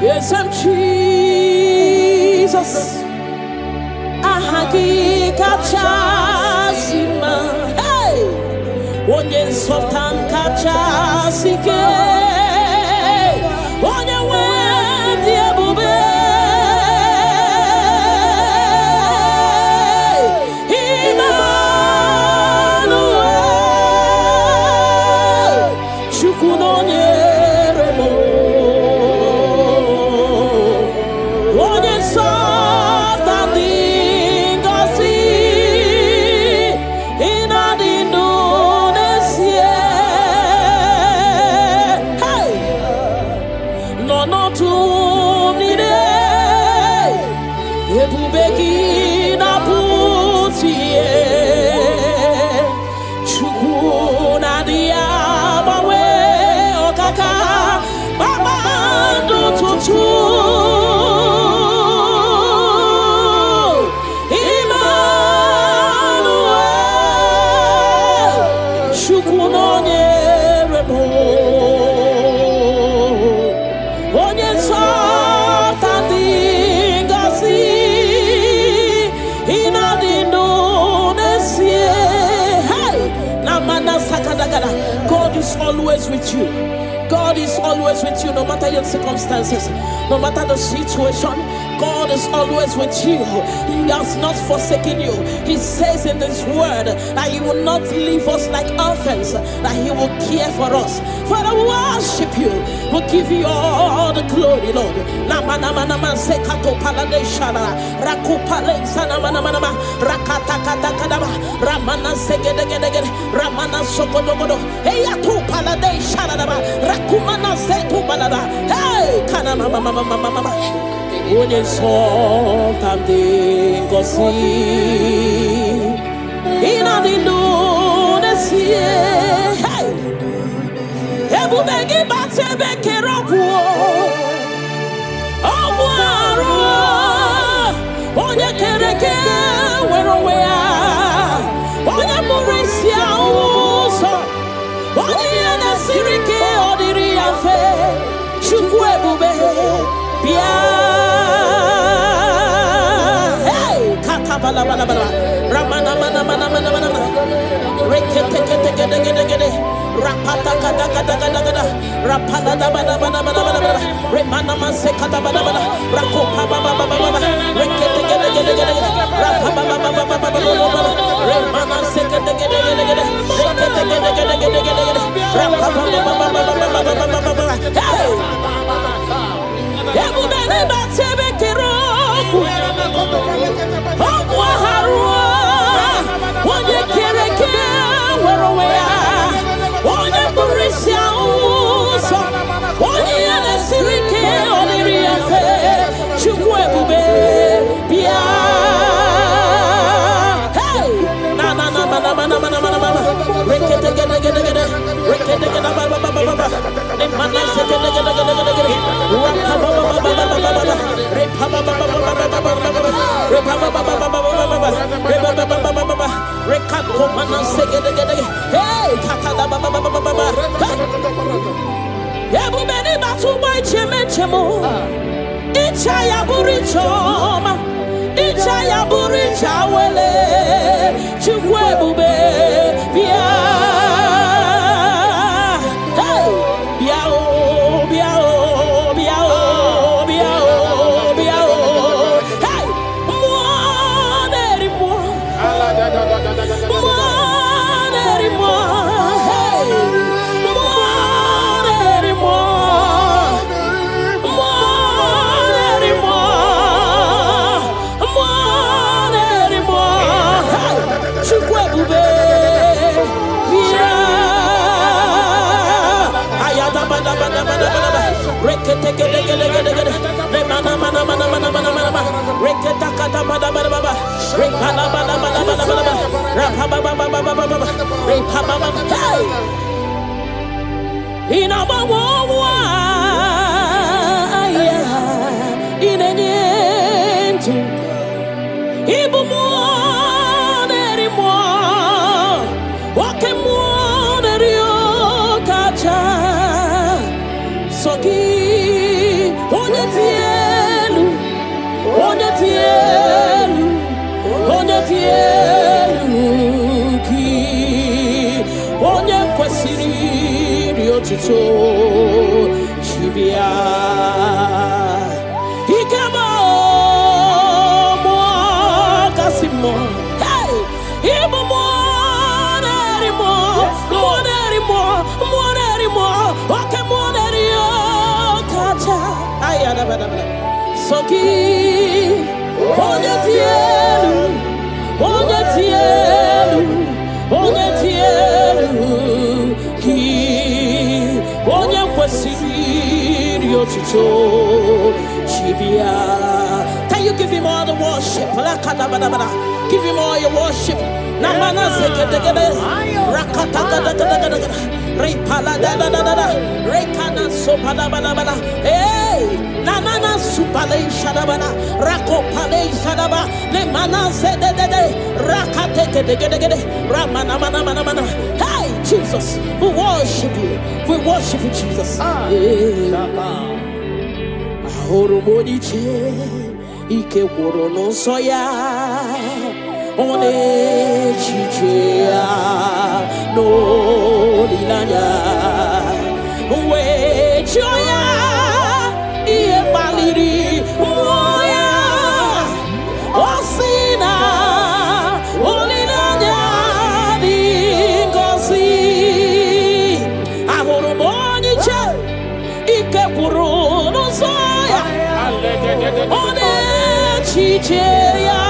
Yes, I'm Jesus. Ahagi kachasima. Hey, onye sultan kachasike. Onye wendi ebube. God is always with you. God is always with you, no matter your circumstances, no matter the situation. God is always with you. He has not forsaken you. He says in His word that He will not leave us like orphans, that He will care for us. Father, we worship you. We'll give you all the glory, Lord. Onye something gosi ina dindu nesie hey ebu begi batebe keroku ogwaro onye kereke werowea onye murisia uso onye na sirike odiri afe chukwu ebube bia bala bala bala ramana mana mana mana mana rekete kete kete kete kete rapata kata kata kata kata rapala da bala bala bala bala remana manse kata bala bala rakopa baba baba baba rekete kete kete kete rapapa baba baba baba remana se kete kete kete kete rekete kete kete kete kete rapapa baba baba baba baba hey ebu bele batebe kero onye kereke werowea onye burisia uso onye yanesirike oniri afe chukwu ebube bia hey na na na na na na na na rekete gede gede gede rekete gede baba baba baba ne manase gede gede gede gede rapa baba baba baba repa baba baba baba repa baba baba baba repa baba baba rekako manase gede gede hey takada baba baba baba ebu beni batu boy cheme chemo icha ya burichoma icha ya buricha wele chukwu ebube bia hey bia o bia o bia o bia o bia o hey Soki, tutu chibia ikemo mo kasimo hey ibo mo nerimo okay mo nerio kacha ayada bada soki onye tielu ki onye kwesiri otuto chibia. Can you give him all the worship? Give him all your worship. Namana sekedegede rakata gada repala da rekana sopada bada hey nanana supale shadabana rakopale shadaba le mana zedede rakate gedegede ramana mana. Hey Jesus, we worship you Jesus. Ahoro moniche ike woro no soya one chichia no linanya we joya ie baliri moya osina olinanya dingosi ahoro moniche ike woro no soya one chichia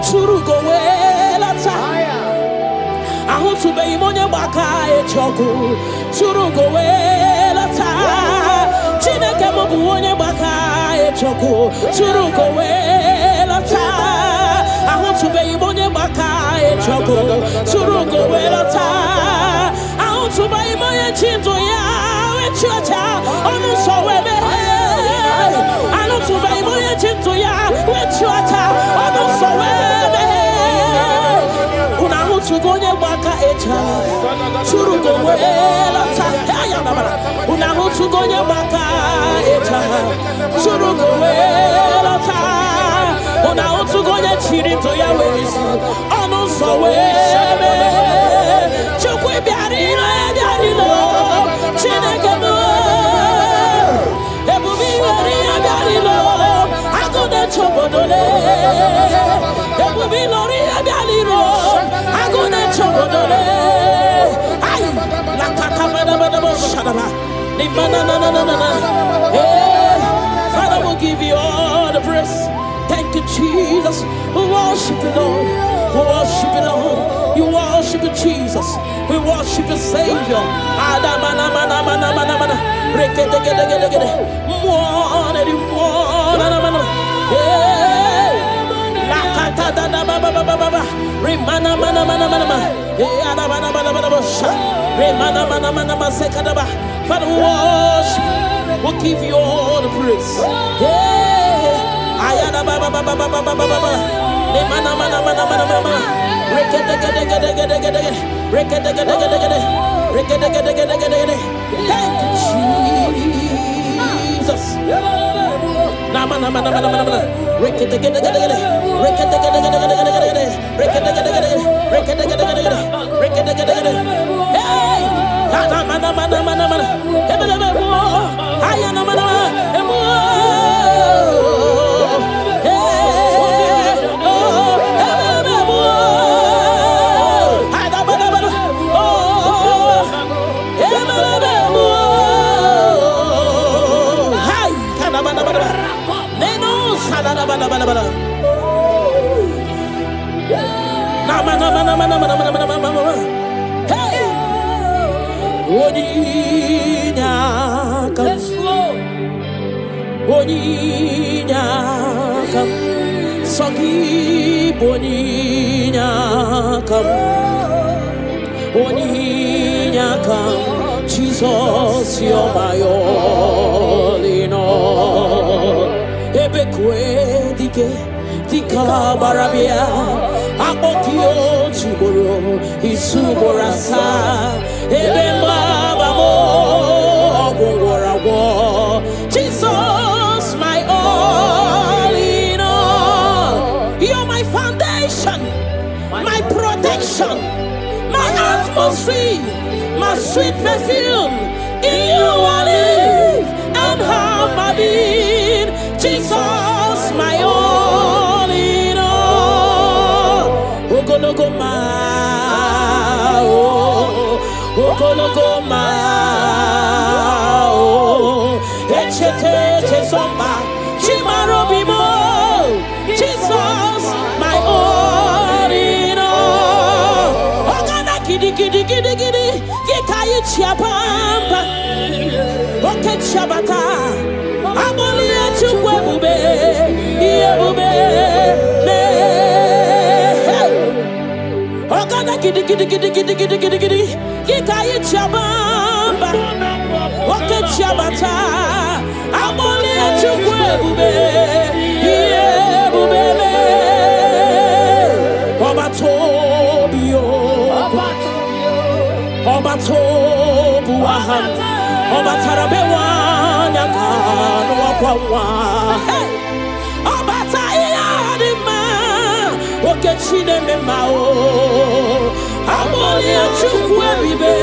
Churugo welata ahutube imonya baka echoku churugo welata chineke mobu onye baka echoku churugo welata ahutube imonya baka echoku churugo welata ahutube imonya chinto ya wechocha onu sowebe ahutube imonya chinto ya wechocha onu sowebe Unahutugonye baka echa churugo welata unahutugonye baka echa churugo welata unahutugonye chirito ya wezi onu sowebe chukwe biarino chineke mo ebubi wari biarino agode chobodole ebubi lori biarino agode chobodole ay la katabada shadaba ni manana Father will give you all the praise. Thank you Jesus. We worship you Lord. We worship you Lord. You worship you Jesus. We worship you Savior. Adamana mana rekete la kata da baba remana mana remana sekadaba. Father we worship. We'll give you all the praise. Ayana baba remana rekete thank you Jesus. Namana rekete hey Yes, Lord. Sagi boninya kam, boninya kam. Jesus, you're my all in all. Ebe kwe dika barabia, akokio chiboro isuborasa. Ebe mabamo ogwarawo. Jesus, my all in all. You're my foundation, my protection, my atmosphere, my sweet perfume. In you I live and have my being. Jesus, my all in all. Lokogoma, Lokogoma, Echete somba, Chimarobimo. Jesus, my all in all. Ogana kidi. Gikayi chiapamba, oke chabata, aboli echukwe bube, iye bube, ne. Ogana kidi, gikayi chiapamba, oke chabata, aboli echukwe bube, iye bube, ne. Obatobio. Obatobu aham, obatarabewa nyakano wakwawa. Obatayadima, okechine memao. Amoli achukwe bibe,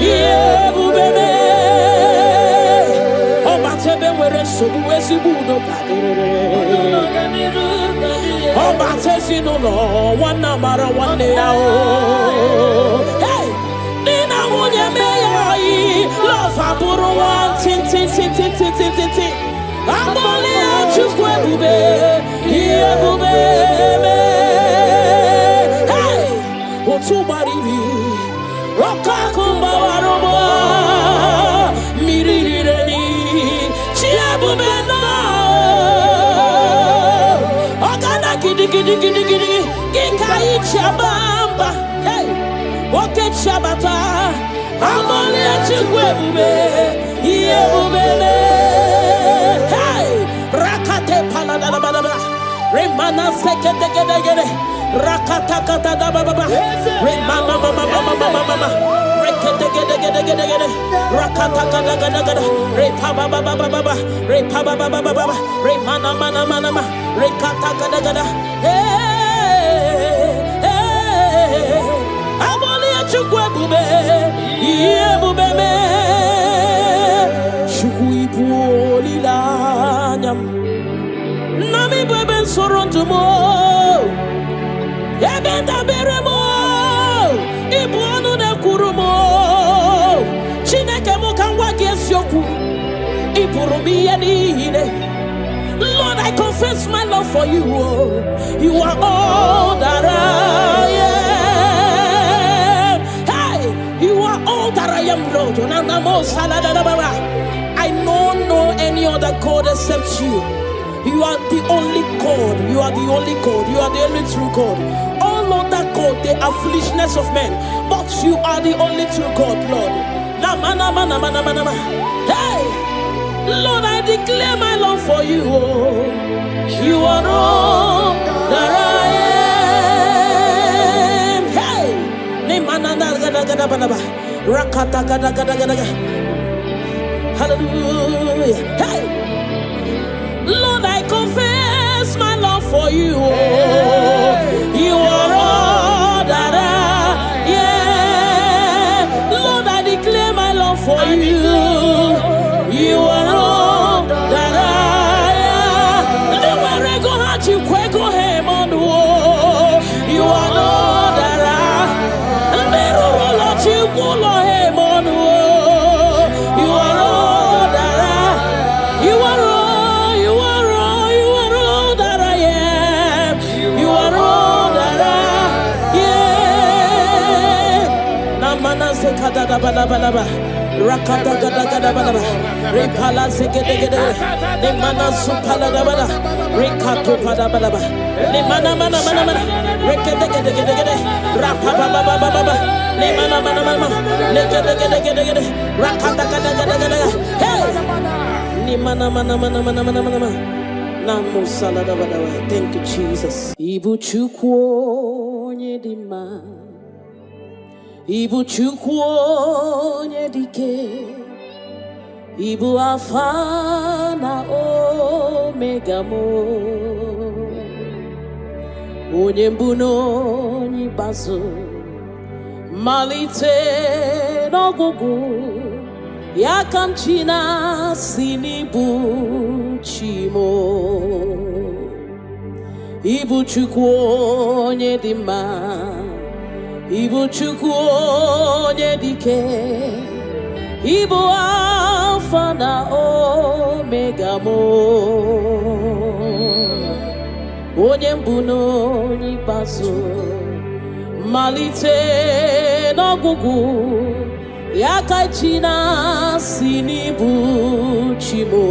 yebubebe. Obatebe were sobu esibudo kadere. Obatesi no lo, wana mara wane yao. Love aburu one tin. Amoli achukwe bube, iye bube me. Hey, otubaribi, rokakumba warobo, mirireni, chia bube na. Ogana kidi, gikayi chabamba. Hey, oke chabata. Amoli achukwe bube, iye bube me. Hey, rakate paladala balaba, remana sekete gede, rakata kata da baba, remana mama, rekete gede, rakata gada, repa baba, remana mana, rekata gada. Hey, amoli achukwe bube. Yebubeme Shukuipu lanyam Nami beben sorontumo Yebenda beremo Ibuanu ne kurumo Chineke mukangwa gesyoku Ipurumi yanine. Lord, I confess my love for you. You are all that I am. Hey, you are all that I am, Lord. I don't know any other God except you. You are the only God. You are the only God. You are the only true God. All other God, they are foolishness of men. But you are the only true God, Lord. Hey, Lord, I declare my love for you. You are all that I am. Hey, hallelujah. Hey, Lord, I confess my love for you. You are all that I am. Lord, I declare my love for you. You are all that I am. Nowhere go hard you go him on the wall. You are all that I am. Never let you go him on the wall. You are all that I am. You are all, you are all, you are all that I am. You are all that I am. Yeah. Namana se kada da bala bala ba. Rakata gada gada bada. Repala zegede gede. Ne mana supala da bada. Rekato pada bada bada. Ne mana mana mana mana. Rekede gede gede gede. Rapa baba baba baba. Ne mana mana mana. Ne gede gede gede gede. Rakata gada gada gada. Hey. Ne mana mana mana mana mana mana. Namo salada bada. Thank you, Jesus. Ibu chukwo nyedima. Ibu chukwu onye dike, Ibu Alpha na Omega mo, onye mbụ na onye ikpeazụ, malite n'ọgwụgwụ, ya ka m chi na-asị n'ibu chi mo. Ibu chukwu onye dị mma, Ibu chukwu onye dike, Ibu Alpha na Omega mo, onye mbụ na onye ikpeazụ, malite n'ọgwụgwụ, ya ka chi na-asị n'ibu chi mo.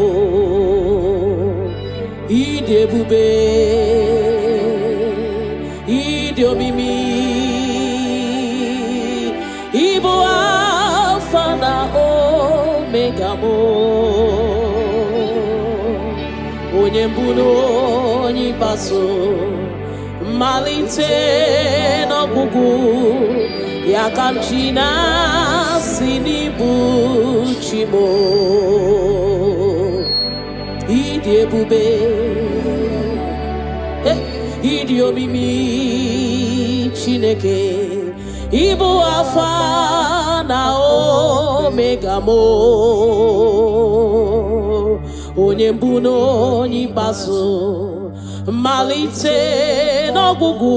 Ịdị ebube, ịdị omimi, Ibu Alpha na Omega mo, onye mbụ na onye ikpeazụ, malite n'ọgwụgwụ, ya ka m chi na-asị n'ibu chi mo. Ịdị ebube, ịdị omimi Chineke, Ibu Alpha na Omega mo, onye mbụ na onye ikpeazụ, malite n'ọgwụgwụ,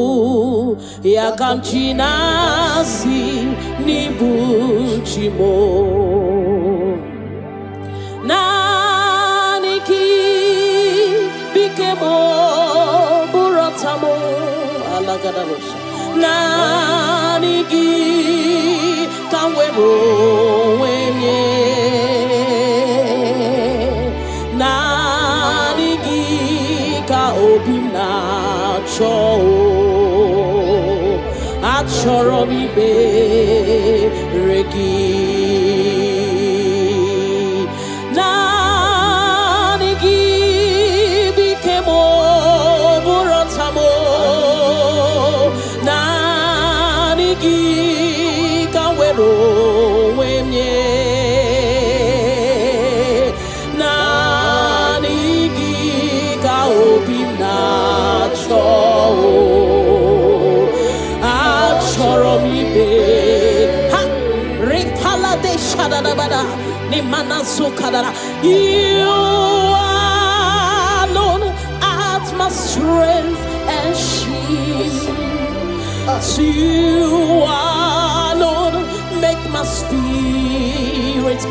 ya ka m chi na-asị n'ibu chi mo. Naanị gị bike mo bụrụ ọta mo alagadabosha. Naanị gị ka m were onwe nye, naanị gị ka obi m na-achọ, achọrọ m ikpere gị. Naanị gị bike m bụrụ ọta m, naanị gị ka m were onwe m nye, naanị gị ka obi m na-achọ, achọrọ m ibe ha. Repala de shadadabada ni mana sukadara. You alone art my strength and shield. You alone make my spirit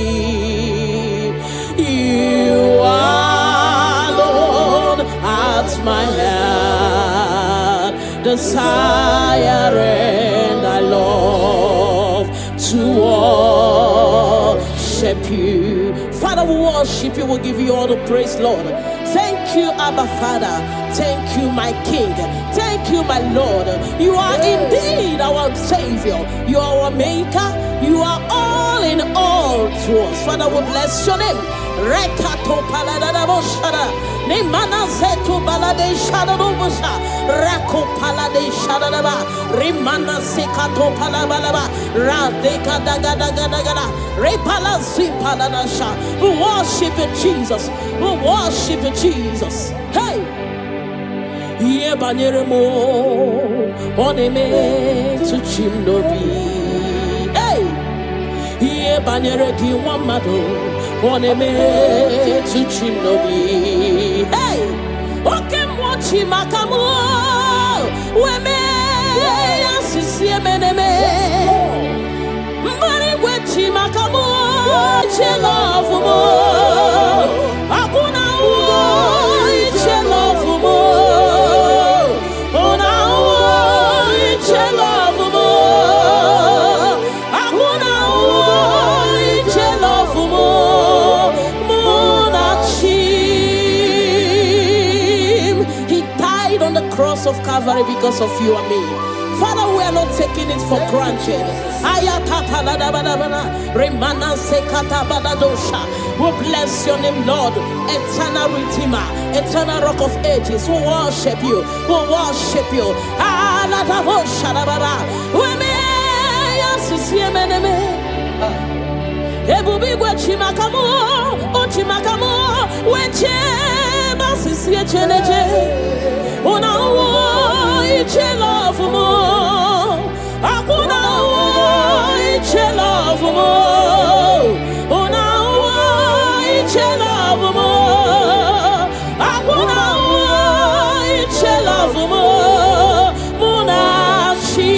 clean. You alone at my heart desire, and I love to worship you. Father, we worship you. We'll give you all the praise, Lord. Thank you, Abba Father. Thank you, my King. Thank you, my Lord. You are indeed our Savior. You are our Maker. You are all in all to us. Father, we bless your name. Rekato paladadaboshara. Nemana zetu balade shadadobosha. Rako palade shadadaba. Rimana sekato palabalaba. Radeka dagadagada. Repala zipaladasha. We worship you, Jesus. We worship you, Jesus. Hey! Iye banyere mo oneme tuchim nobi. Hey! Iye banyere ki wamado oneme tuchim nobi. Hey! Oke mwachi makamu weme yasisi emeneme. Mbari gwechi makamu chelofu mo. Akuna uo chelofu mo. Ona uo chelofu mo. Akuna cross of Calvary because of you and me. Father, we are not taking it for granted. We bless your name, Lord. Eternal Redeemer, eternal Rock of Ages. We worship you. We worship you. Ebubigwe chimakamu, o chimakamu, weche basisi echeneche. Una uo iche love mo, akuna uo iche love mo. Una uo iche love mo, akuna uo iche love mo. Munachi.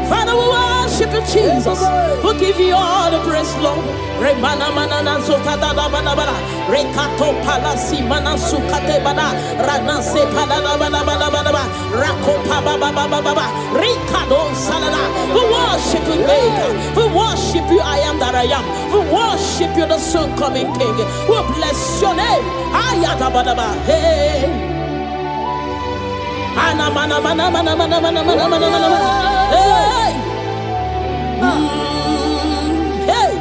Father, we worship you, Jesus. We give you all the praise, Lord. Remana manana sokata da bana bana. Rekato palasi mana sukate bana. Rana se palana bana bana bana. Rako pa ba ba ba ba ba. Rikado salala. We worship you, Maker. We worship you, I am that I am. We worship you, the soon coming King. We bless your name. Ayata bana ba. Hey. Ana mana mana mana mana mana mana mana mana. Hey, hey,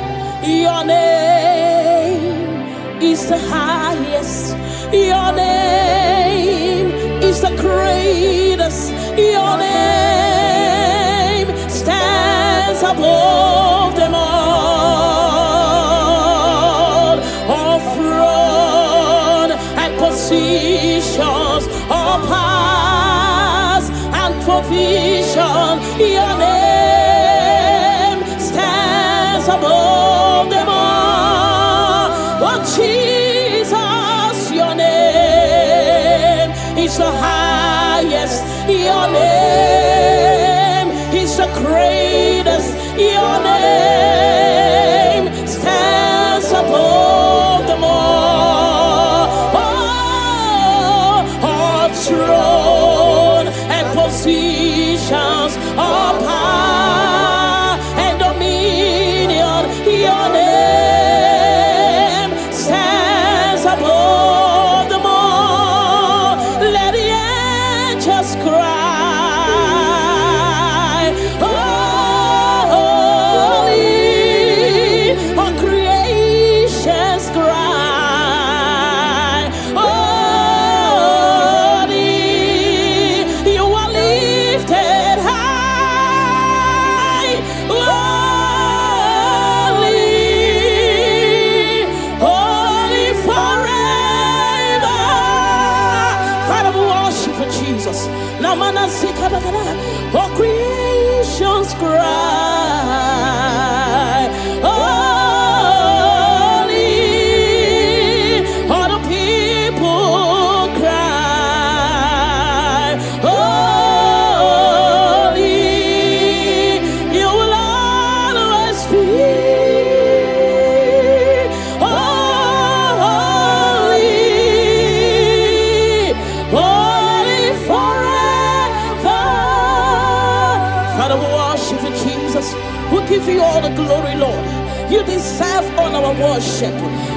your name is the highest. Your name is the greatest. Your name stands above them all. All throne and positions, all powers and provision. Your name stands above them all. Oh Jesus, your name is the highest. Your name is the greatest. Your name stands above them all. Oh, all throne and positions, all power and dominion. Your name stands above them all. Let the angels cry, holy, all creations cry, holy, you are lifted high, holy, holy forever. Father, we worship you, Jesus. Namana sikadagada, all creations cry, holy, all the people cry, holy, you will always be holy, holy forever. Father, we worship you, Jesus. We give you all the glory, Lord. You deserve all our worship.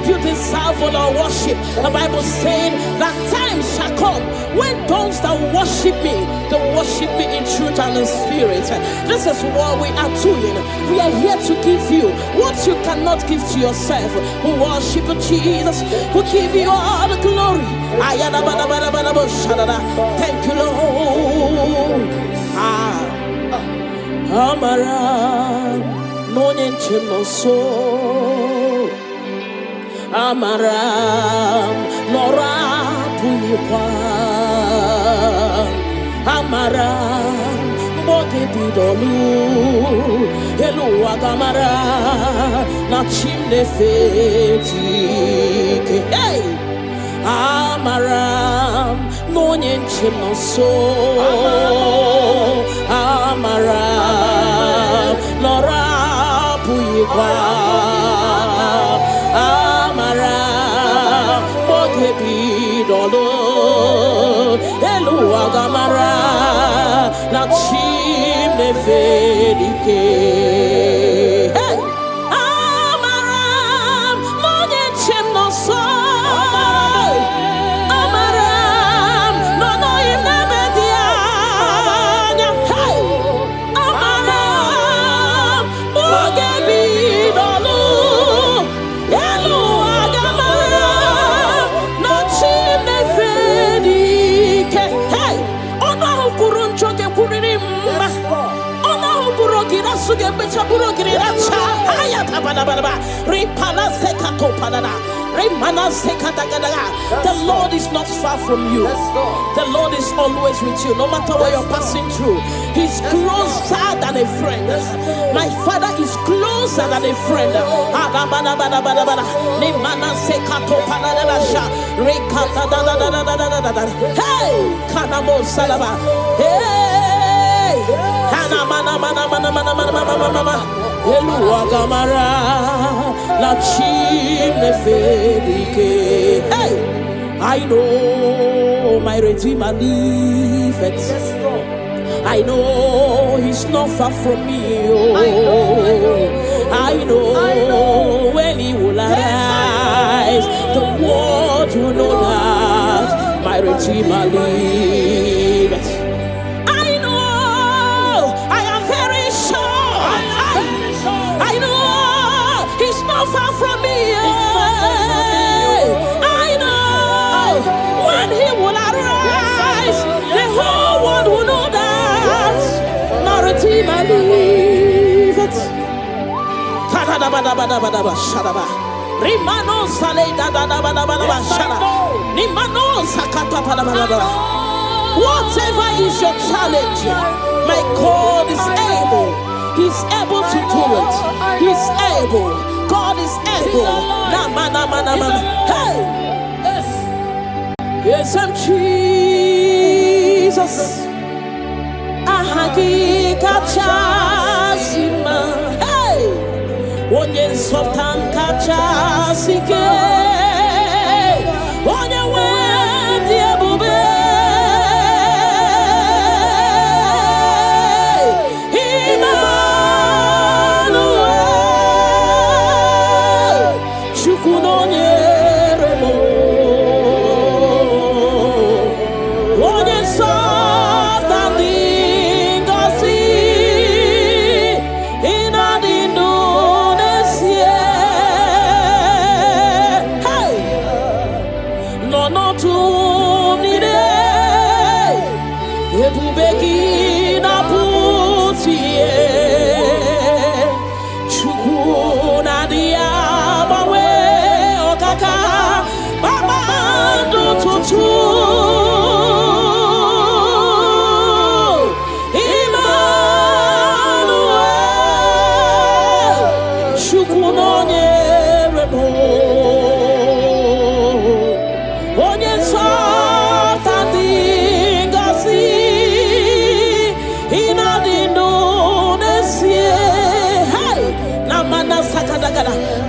You deserve all our worship. The Bible said that time shall come when those that worship me, they worship me in truth and in spirit. This is what we are doing. We are here to give you what you cannot give to yourself. We worship you, Jesus. We give you all the glory. Thank you, Lord. Amara, Monie Chimoso. Amara, Nora Puyupa. Amara, Bote Bidolu. Hello, Agamara, Nachimne Feti. Hey! Amaram, Monie Chimoso. Amaram, Nora Puyupa. Amaram, Bote Bidolu. Hello, Agamara, Nachimne Feti. Hey! Amaram. The Lord is not far from you. The Lord is always with you, no matter what you're passing through. He's closer than a friend. My Father is closer than a friend. Hey, Kanamo Salaba. Hey, Eluagamara, la chine fedike. Hey, I know my Redeemer liveth. I know He's not far from me. Oh, I know when He will arise, the world will know that my Redeemer liveth. Far from me, I know when He will arise, the whole world will know that my Redeemer liveth. Whatever is your challenge, my God is able. He's able to do it. He's able. God is able. Hey! Yes, I'm Jesus. Ahagi kachasima. Hey! Onye nsọpụta kachasike. Onye wedi ebube.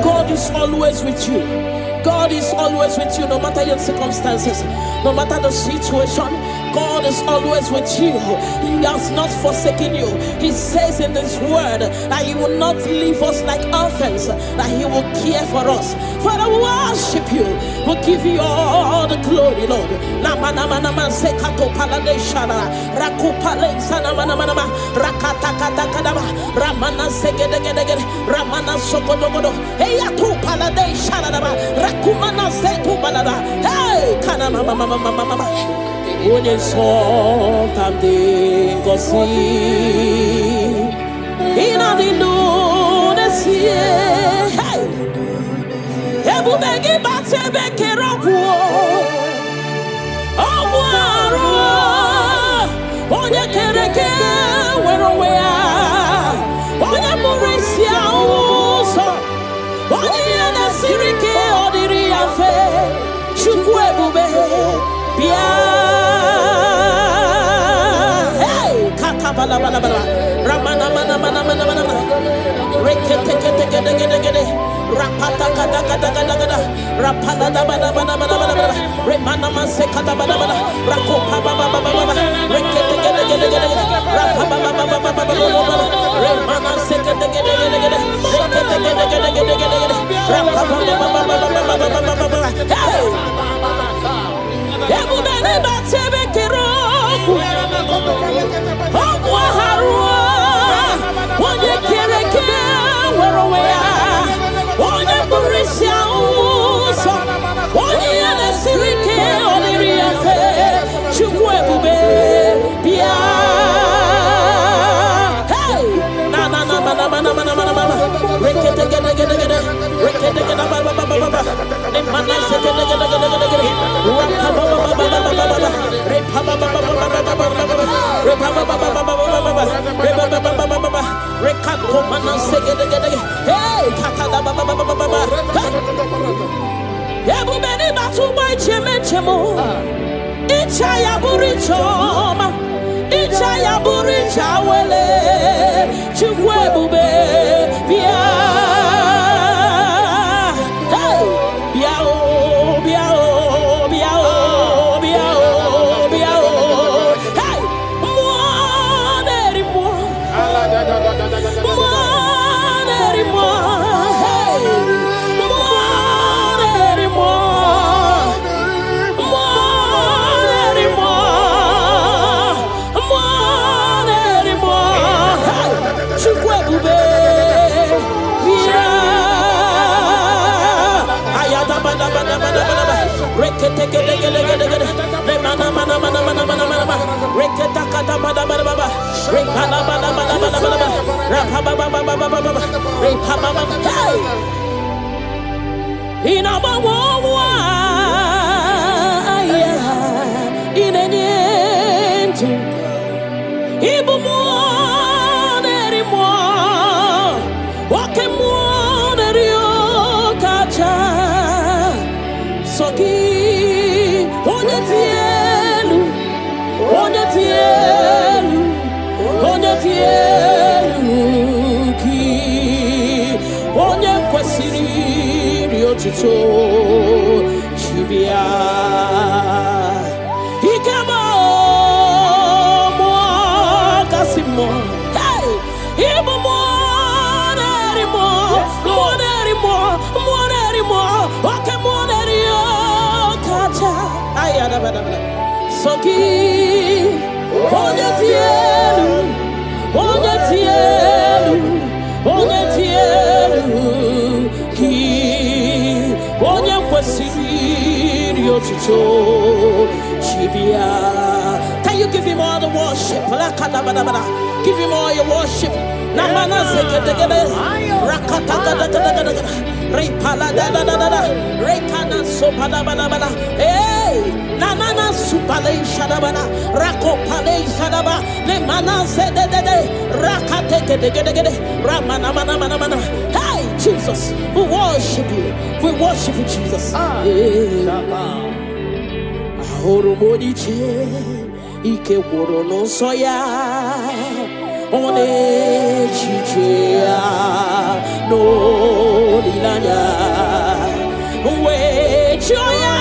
God is always with you. God is always with you, no matter your circumstances, no matter the situation. God is always with you. He has not forsaken you. He says in His word that He will not leave us like orphans, that He will care for us. Father, we worship you. We'll give you all the glory, Lord. Onye something go see in a Indonesia. Hey, Ebu begi bate beke ropo. Obuaro, onye kereke werowea, onye murisia uso, onye yana sirike odiri afe, chukwu ebube bia. Ramana mana mana mana mana rekete kete kete kete kete rapata kata kata kata kata rapala da bada bada bada bada remana mase kata bada bada rakopa baba baba baba rekete kete kete kete rapapa baba baba baba remana se kete kete kete kete rekete kete kete kete kete rapapa baba baba baba baba hey ebu bene batebe kero onye kereke werowea onye burisia uso onye yana sirike oniri afe chukwu ebube bia hey na na na na na na na Ebubeni batuma chemo Ichaya burichoma Ichaya buricha wele Chukwe bia Hey biao biao biao biao biao Hey Can you give him all the worship? Give him all your worship. Namana sekete rakata repala rekana sopada bana hey nanana supale shadabana rakopale shadaba le mana zedede rakate gede ramana mana hey Jesus, we worship you Jesus. Ahoromodiche ike woro no soya one chichea no lilanya we joya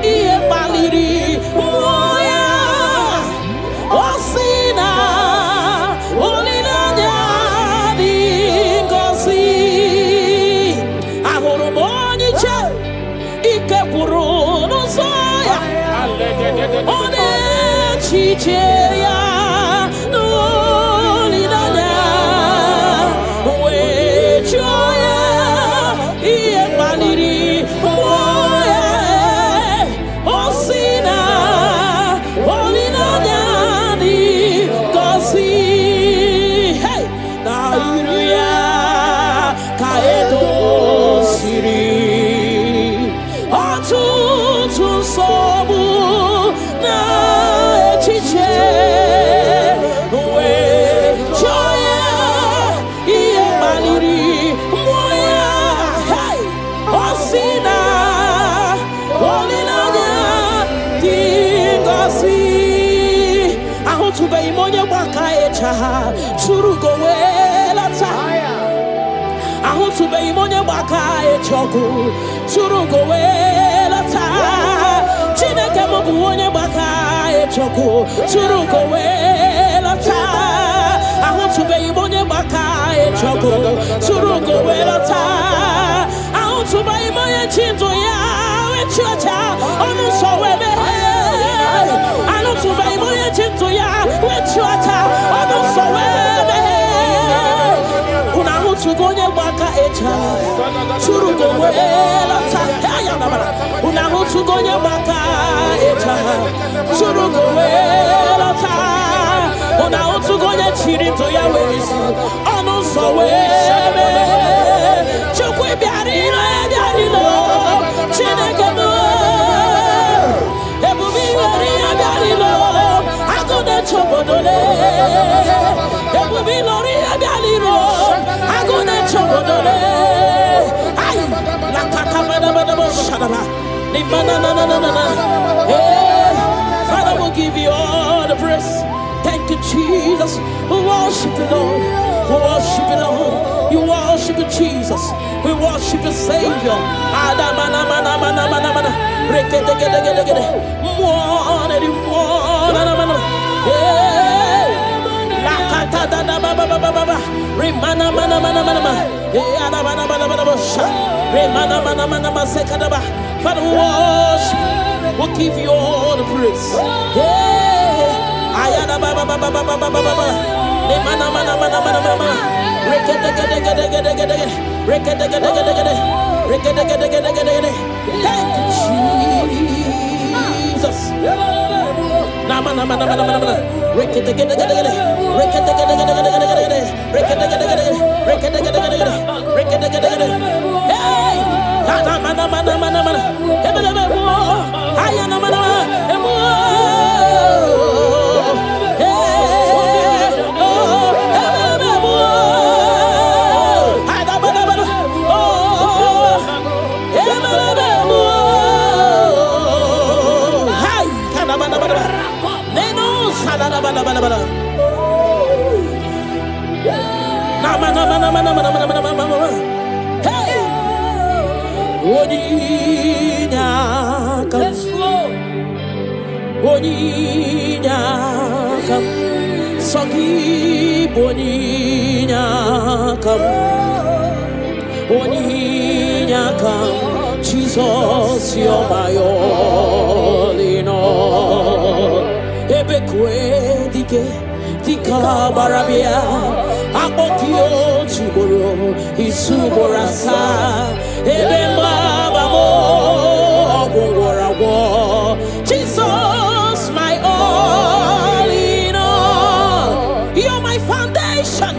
ie baliri moya osina olilanya dingosi ahoromodiche ike woro no soya one chichea Choku Churugo Welata Chineke Mobuone Baka Choku Churugo Welata I want to be Monye Baka Choku Churugo Welata I want to be Moye Chinto Ya Chacha Onu Sowebe I want to be Moye Chinto Ya Chacha Onu Sowebe Una Hutu Gonye Baka Churugo Welata Una Hutu Gonye Baka Churugo Welata Una Hutu Gonye Chirinto Ya Wezi Onu Sowebe Chukwe Biarino Biarino Chineke Mo Ebubi Biarino Biarino Agone Chobodole bilori abialiro. Agone chogodole. Ay, la katabada bada boshadaba. Ni manana. Hey, Father, we'll give you all the praise. Thank you, Jesus. We worship you, Lord. We worship you, Lord. You worship you, Jesus. We worship you, Savior. Adamana mana mana mana mana. Rekete. Hey, la kata da da ba ba ba ba ba. Remana mana mana mana mana. Hey, adamana mana mana mana. Remana mana mana mana sekadaba. Father, we worship. We'll give you all the praise. Hey, ayada ba ba ba ba ba ba ba ba ba. Remana mana mana mana mana. Rekete. Thank you, Jesus. Nama. Rekete. Hey, mana. Ayana mana. Boninyakam, Saki Boninyakam, Jesus, you're my all in all. Ebekwe dika barabia, Abokio chiboro, Isuborasa, Ebemabamo, Gorawo, Jesus, my all in all. You're my foundation,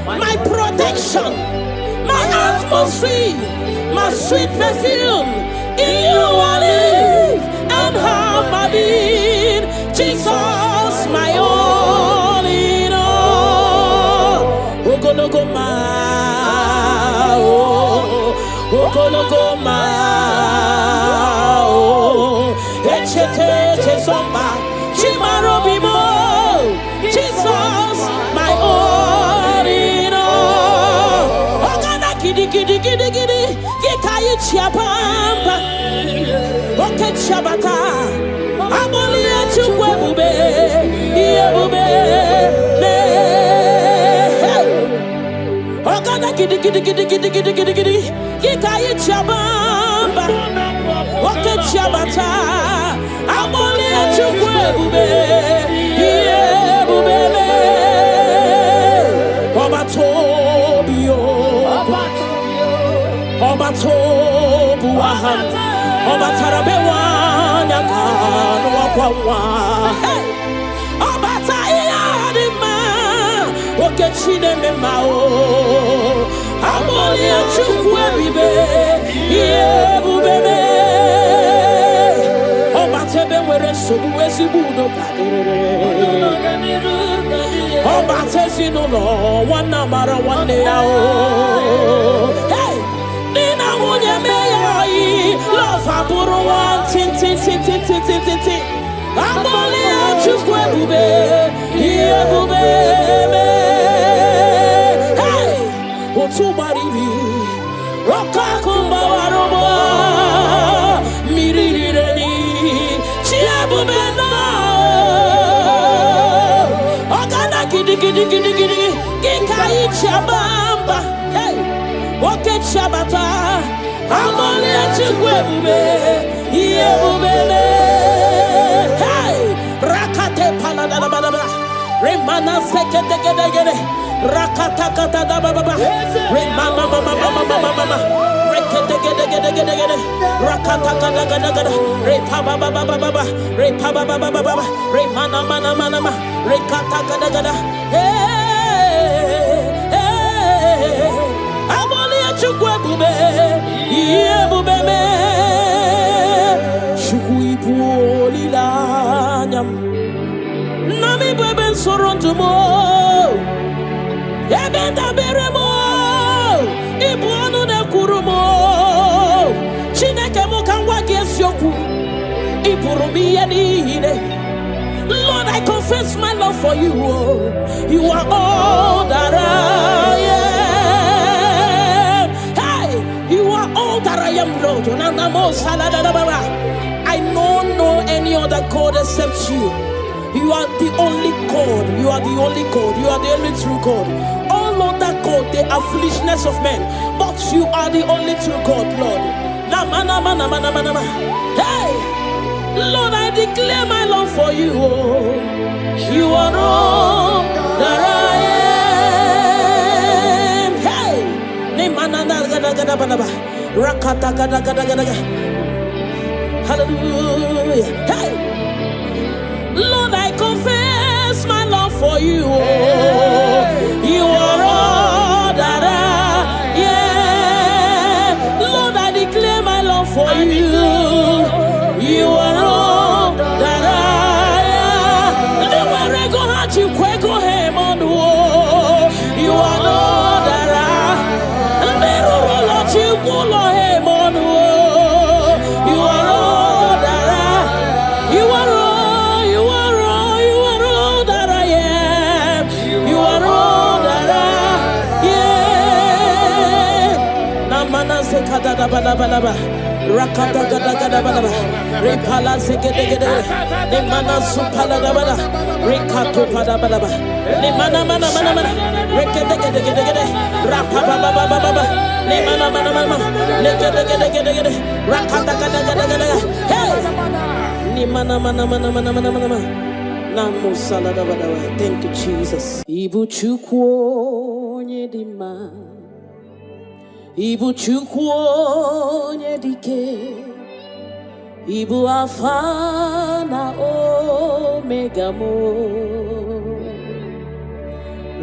my protection, my atmosphere, my sweet perfume. In you I live and have my being. Jesus, my all in all. Lokogoma, Lokogoma, Echete somba, Chimarobimo. Jesus, my all in all. Ogana kidi, Gikayi chiapamba, Oke chabata, Abolia chukwe Yebube, Ogana kidi, Gikayi chabamba, Oke chabata, Abolia chukwe Yebube, Obatobu aham, Obatarabewa nyakano wakwawa. Obatayadima, Okechine memao, Amoli achukwe bibe, Yebubebe. Obatebe were sobu esibudo kadere. Obatesi no lo, wana mara wane yao. Hey! Nina munye meyai, love aburu wan tin. Amoli achukwe bube, ye bube me. Hey, otu marivi, roka kumba warobo, mirireni, chia bube na. Ogana kidi, gikai chabamba. Hey. Oke chabata, amole achukwe bube, yebubele. Hey, rakate palada baba, remana sekete gede, rakata kata da baba, remama mama, rekete gede, rakata kata gada, repa baba, remana mana, rekata gada. Chukwe bube, ye bube me. Chukui pulila nyam. Nami bebe sorontumo. Lord, I confess my love for you. You are all that I am. Hey, you are all that I am, Lord. I don't know any other God except you. You are the only God. You are the only God. You are the only true God. All other God, they are foolishness of men. But you are the only true God, Lord. Hey, Lord, I declare my love for you. You are all that I am. Hey, hallelujah. Hey, Lord, I confess my love for you. You are all that I am. Lord, I declare my love for you. You are all that I am. Nowhere I go, hard you quick go him on the wall. You are all that I am. Never let you go him on the wall. You are all that I am. You are all, you are all, you are all that I am. You are all that I am. Namana sekada balaba. Rakata gada gada balaba. Repala segede gede. Nemana supala balaba. Rekato pada balaba. Nemana mana mana mana. Rekede gede gede gede. Rapapa baba baba. Nemana mana mana. Legede gede gede gede. Rakata gada gada gada. Hey. Nemana mana mana mana mana mana. Namo salada balaba. Thank you, Jesus. Ibu chukwo nyedima. Ibu chukwu onye dike, Ibu Alpha na Omega mo,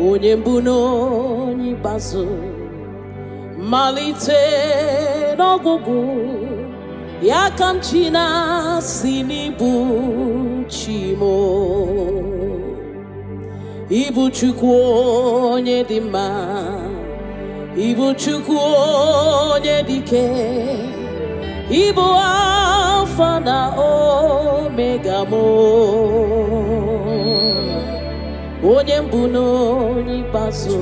onye mbụ na onye ikpeazụ, malite n'ọgwụgwụ, ya ka m chi na-asị n'ibu chi mo. Ibu chukwu onye dị mma, Ibu chukwu onye dike, Ibu Alpha na Omega mo, onye mbụ na onye ikpeazụ,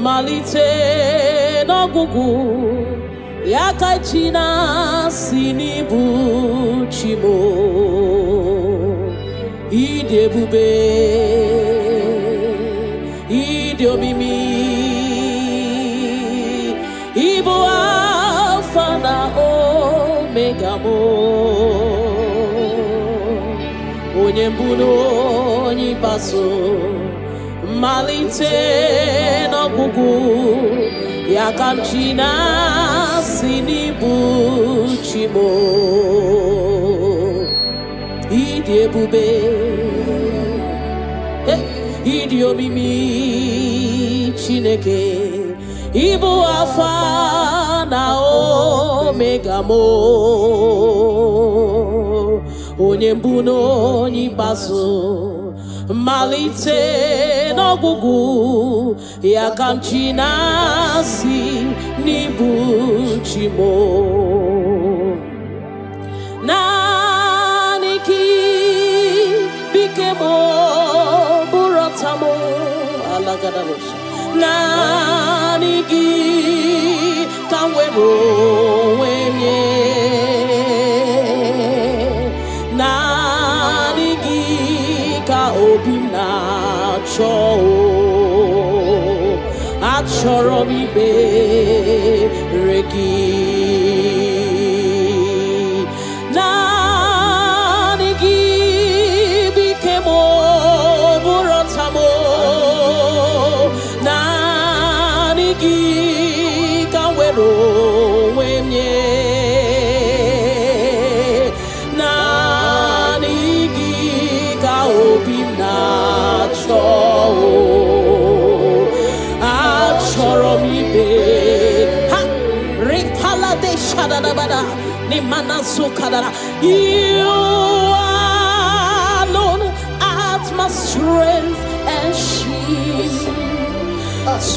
malite n'ọgwụgwụ, ya ka chi na-asị n'ibu chi mo. Ịdị ebube, ịdị omimi, Ibu Alpha na Omega mo, onye mbụ na onye ikpeazụ, malite n'ọgwụgwụ, ya ka m chi na-asị n'ibu chi mo. Ịdị ebube, ịdị omimi Chineke, Ibu Alpha na Omega mo, onye mbụ na onye ikpeazụ, malite n'ọgwụgwụ, ya ka m chi na-asị n'ibu chi mo. Naanị gị bike mo bụrụ ọta mo alagadabosha. Naanị gị ka m were onwe nye, naanị gị ka obi m na-achọ. Achọrọ m ikpere gị, naanị gị bike m bụrụ ọta m. Onwe m nye, naanị gị ka obi m na-achọ. Achọrọ m ibe ha ripala de shadadabada n'imana sukadara. You alone art my strength and shield.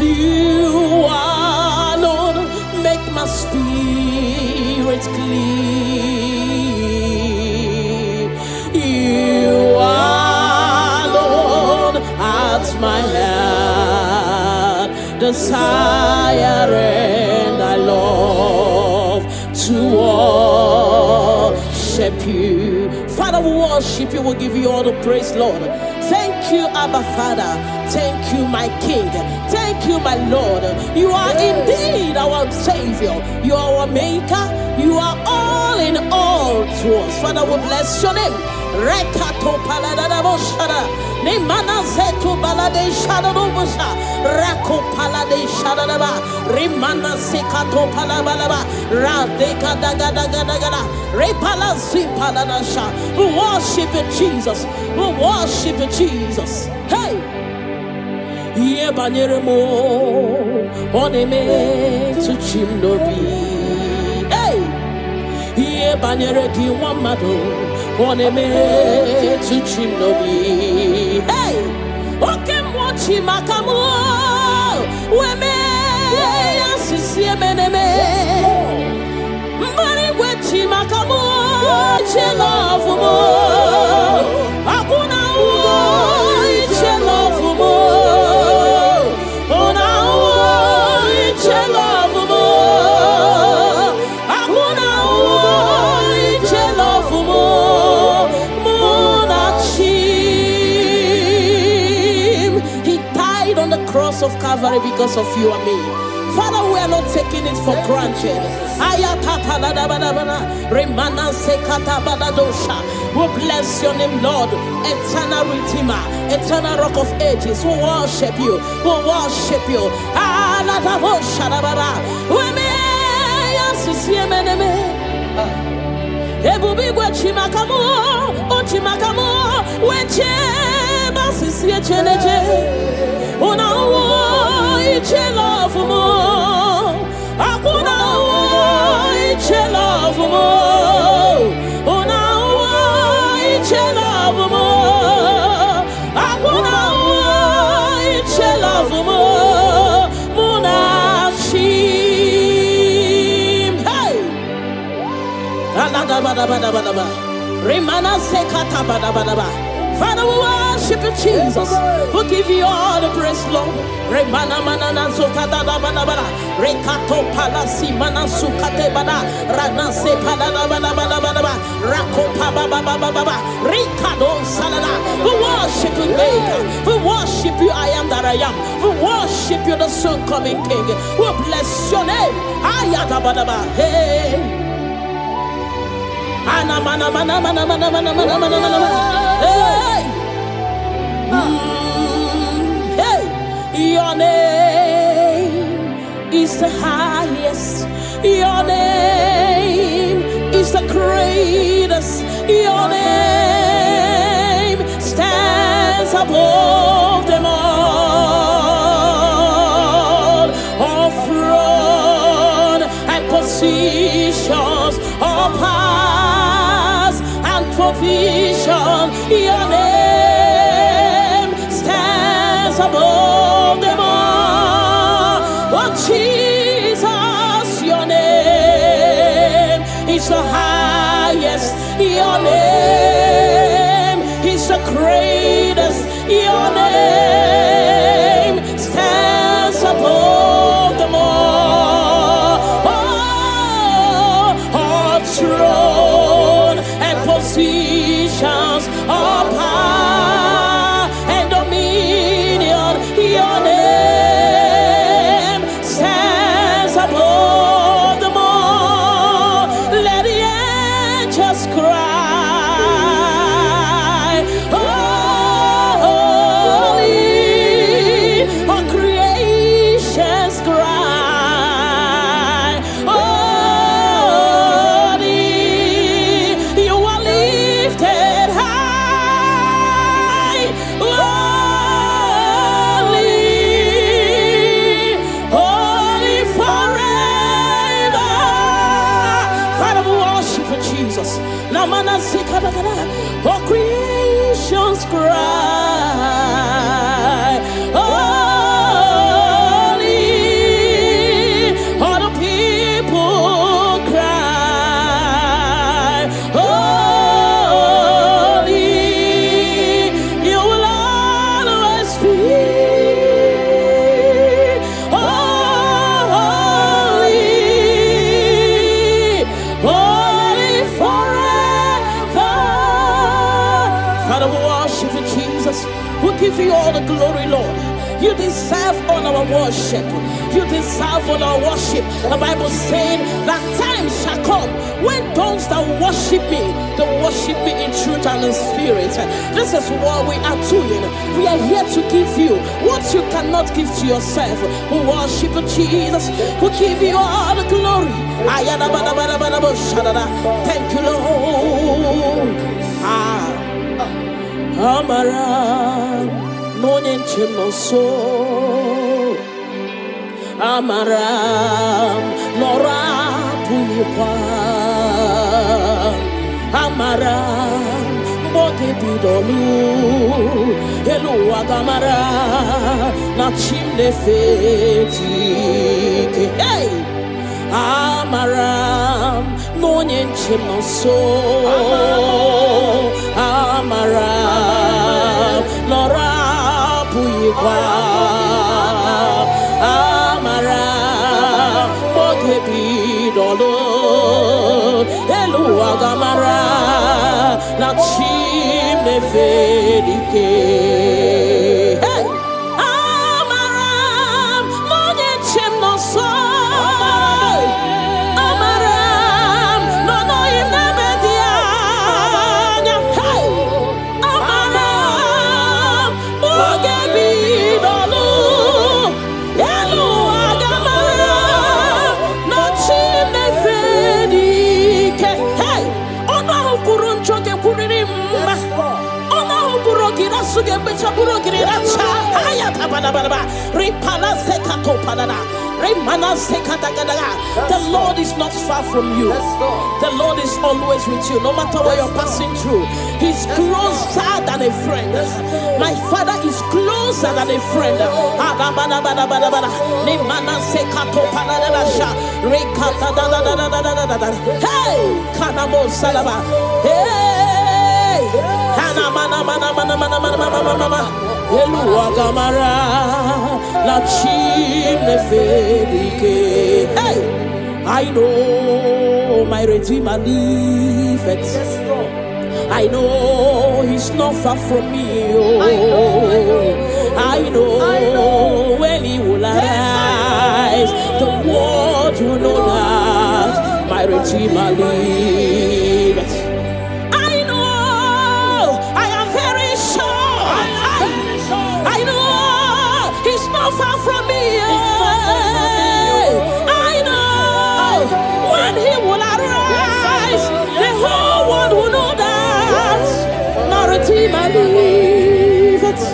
You alone make my spirit clean. my heart desire, and I love to worship you. Father, we worship you. We'll give you all the praise, Lord. Thank you, Abba Father. Thank you, my King. Thank you, my Lord. You are indeed our Savior. You are our Maker. You are all in all to us. Father, we bless your name. Rekato paladabo shada. Nemana zetu balade shada robusha. Rako palade shada daba. Rimana sekato palabalaba. Radeka daga daga daga. Repala zipaladasha. We worship you, Jesus. We worship you, Jesus. Hey! Ye banyeremo oneme to chimnobi. Hey! Ye banyere ki wamado oneme to chimnobi. Hey! Oke mochi makamu weme asisi meneme. Mbari wechi makamu chelofu mo. Akuna uo chelofu mo. Cross of Calvary because of you and me. Father, we are not taking it for granted. We bless your name, Lord. Eternal Redeemer, eternal Rock of Ages. We worship you. We worship you. Una iche love mo, akuna iche love mo. Una iche love mo, akuna iche love mo. Munachim, hey. Alada bada bada bada bada. Remana sekata bada bada bada. Father, we worship you, Jesus. We give you all the praise, Lord. Remana manana sokata da bana bana. Rekato palasi mana sukate bana. Rana se palana bana bana bana bana. Rako pa ba ba ba ba ba ba. Rikado salala. We worship you, Maker. We worship you, I am that I am. We worship you, the soon coming King. We bless your name. Ayata bana ba. Hey. Ana mana mana mana mana mana mana mana mana. Hey. Hey. Your name is the highest. Your name is the greatest. Your name stands above them all. All throne and positions, all powers and provision. Your name stands above them all. Oh Jesus, your name is the highest. Your name is the greatest. Your name stands above them all. Oh, all throne and positions, all power and dominion. Your name stands above them all. Let the angels cry, holy, glory, Lord. You deserve all our worship. You deserve all our worship. The Bible said that time shall come when those that worship me, they worship me in truth and in spirit. This is what we are doing. We are here to give you what you cannot give to yourself. We worship Jesus. We give you all the glory. Thank you, Lord. Amara, Monie Chimoso. Amara, Nora Puipa. Amara, Bote Bidolu. Hello, Agamara, Nachimne Feti. Hey! Amaram, Monie Chimoso. Amaram, Nora Puipa. Amaram, Botebi Dolo. Elu Agamara, Nachimne Fedike. Hey! Amaram, Monie Chimoso. The Lord is not far from you. The Lord is always with you, no matter what you're passing through. He's closer than a friend. My Father is closer than a friend. Hey, Kanamo Salaba. Hey, Elua Gamara, la chimne fedike. Hey, I know my Redeemer liveth. I know He's not far from me. Oh, I know when He will arise, the world will know that my Redeemer liveth. Far from me, I know when He will arise, the whole world will know that my Redeemer liveth.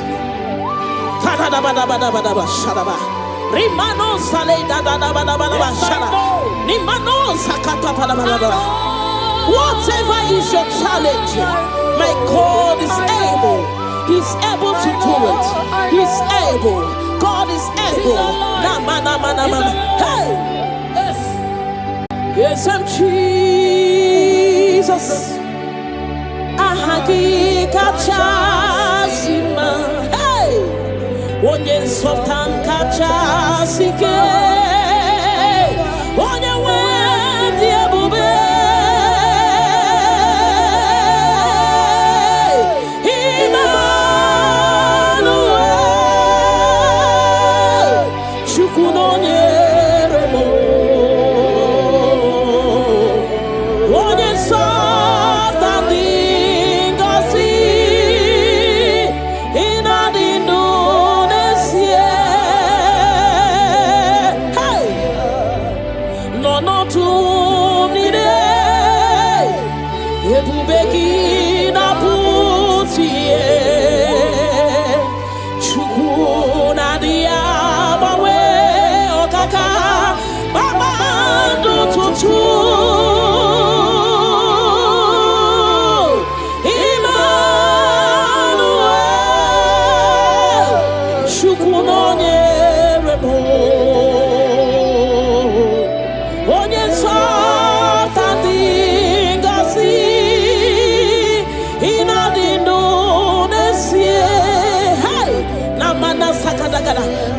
Whatever is your challenge, my God is able. He's able to do it. He's able. God is able. Hey! Yes, I'm Jesus. Ahagi kachasima. Hey! Onye softan kachasike. Onye wendi ebube.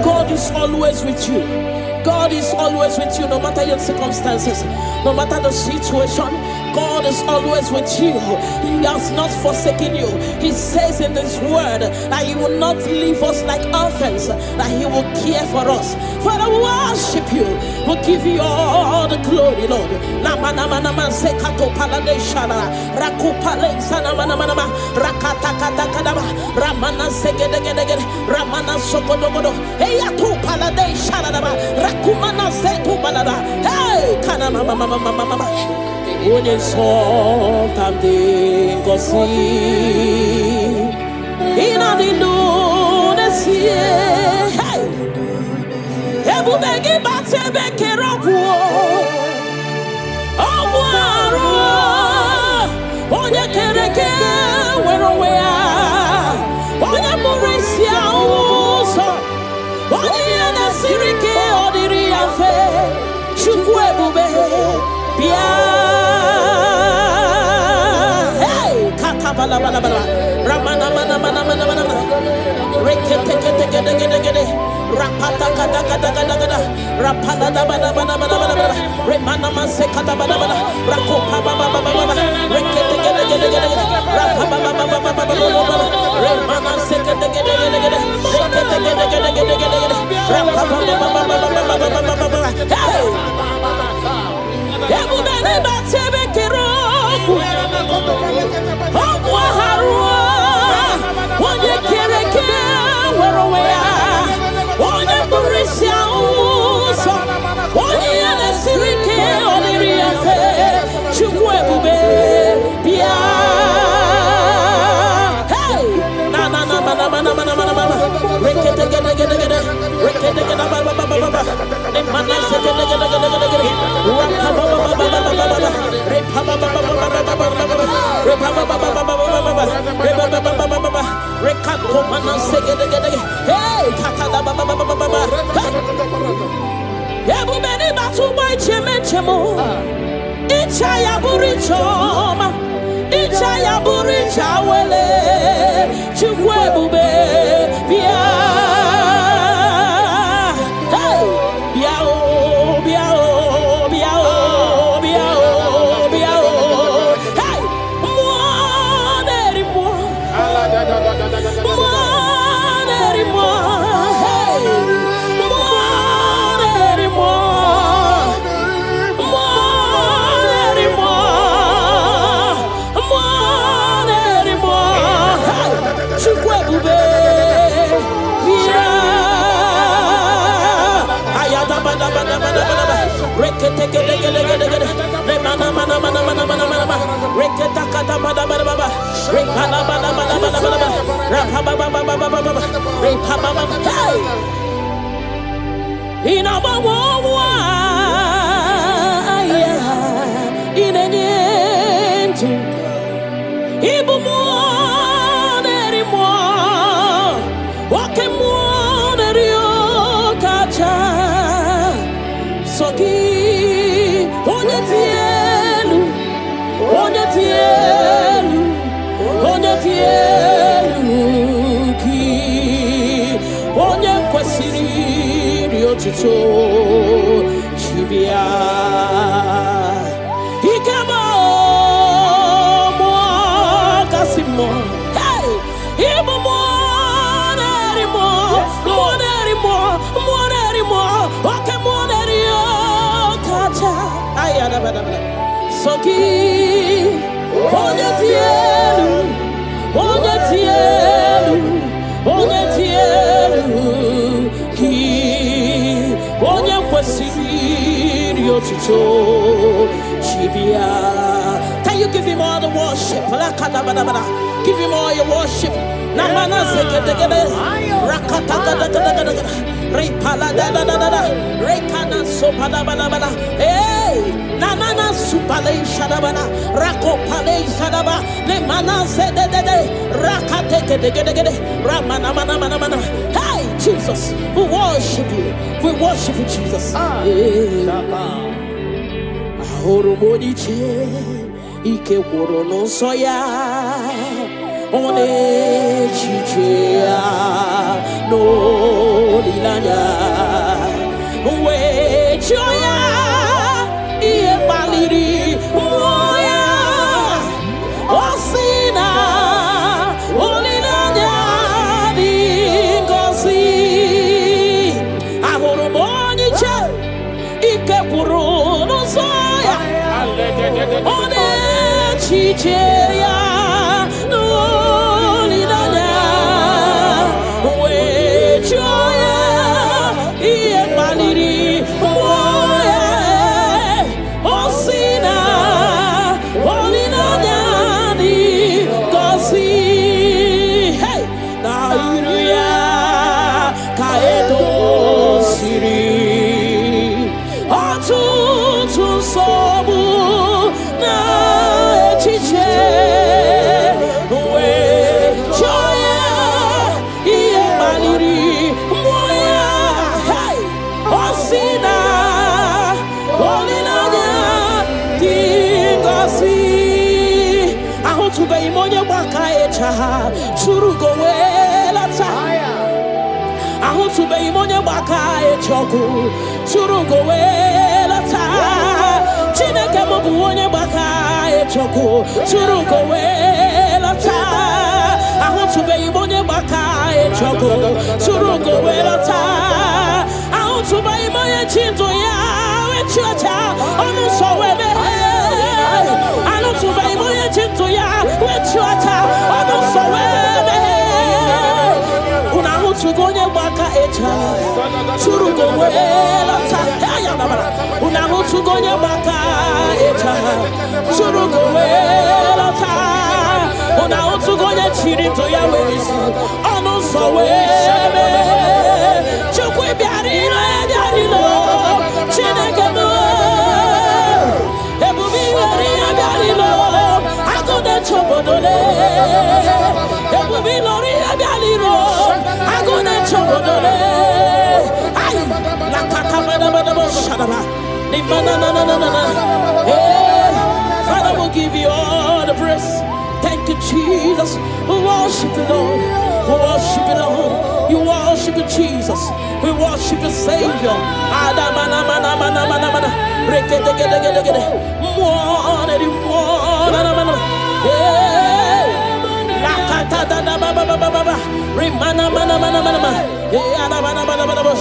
God is always with you. God is always with you, no matter your circumstances, no matter the situation. God is always with you. He has not forsaken you. He says in His word that He will not leave us like orphans, that He will care for us. Father, we worship you. We'll give you all the glory, Lord. Unye soltam dingosi ina dinunesi hey ebu begi batebe kerobu obwaro onye kereke werowea onye murisia uso onye na sirike odiri afe chukwu ebube bia bala bala bala ramana mana mana mana mana rekete kete kete kete kete rapata kata kata kata kata rapala da bala bala bala bala remana mase kata bala bala rakopa baba baba baba rekete kete kete kete rapapa baba baba baba remana se kete kete kete kete rekete kete kete kete kete rapapa baba baba baba baba baba hey ebu bene batebe kero onye kereke werowea onye burisia uso onye yanesirike odiri afe chukwu ebube bia hey na na na na na na na na rekete gede gede gede rekete gede ba ba ba ba ba ne mana se gede gede gede gede rapa ba ba ba ba ba ba repa ba ba ba ba ba ba repa ba ba ba ba ba repa ba ba ba ba ba rekako mana se gede gede hey kaka da ba ba ba ba ba ebu beni batu boy cheme chemo icha ya buri choma icha ya buri chawele chukwu ebube bia hey bia o bia o bia o bia o bia o hey mo deri mo hey rekete gede gede gede gede mana mana mana mana mana mana reketa kata bada bada baba rekala bada bada bada bada rapa baba baba baba repa baba hey ina baba wa aya ina nyentu ibu mo neri mo wake mo neri o kacha soki onye tielu ki onye kwesiri riotuto chibia ikemo mo kasimo hey ibu mo nerimo okay mo nerio kacha ayada bada soki onye tielu ki onye kwesiri otuto chibia. Can you give him all the worship? Give him all your worship. Namana sekedegede rakata gada gada gada gada repala da da da da rekana sopada bala bala hey nanana supale shadabana rakopale shadaba le mana sedede rakate gede gede gede ramana mana mana mana hey Jesus, we worship you Jesus. Ahoro moniche ike woro no soya one chichia no lilanya we Joya, Ie Baliri, Moya, Osina, Olina, Dingosi, Ahoromoni, Ike Puruno Soya, One Chicheya, Olina, We Joya, Ie Baliri, Moya, Osina, Olina, Dingosi, hey, Nairia, Kaedo Siri, Otu Sobu, Na Chiche, We Joya, Ie Baliri, Moya, hey, Osina, Olina, Dingosi. I want to be Monia Waka Echa, Surugo Welata. I want to be Monia Waka Echoku, Surugo Welata. Chineke Mobuonia Waka Echoku, Surugo Welata. I want to be Monia Waka Echoku, Surugo Welata. I want to be Monia Chinto Ya, Echocha, Onu Sowebe. I want to be Monia Chinto Ya, Echocha, Onu Sowebe. Una hutu gonye baka echa, surugo welata. Una hutu gonye baka echa, surugo welata. Una hutu gonye chirito ya wezi, ono sowebe. Chukwe biarilo, chineke mo. Ebubi wariya biarilo, agode chobodole. Ebubi loriya biarilo. Agone chobodole, ay, la katabada bada shadaba, ni mana na. Father, will give you all the praise. Thank you, Jesus. We worship you, Lord. We worship you, Lord. You worship you, Jesus. We worship you, Savior. Adamana mana mana mana mana. Rekete gede gede gede. More. Remana mana mana mana mana. Ada mana mana mana mana.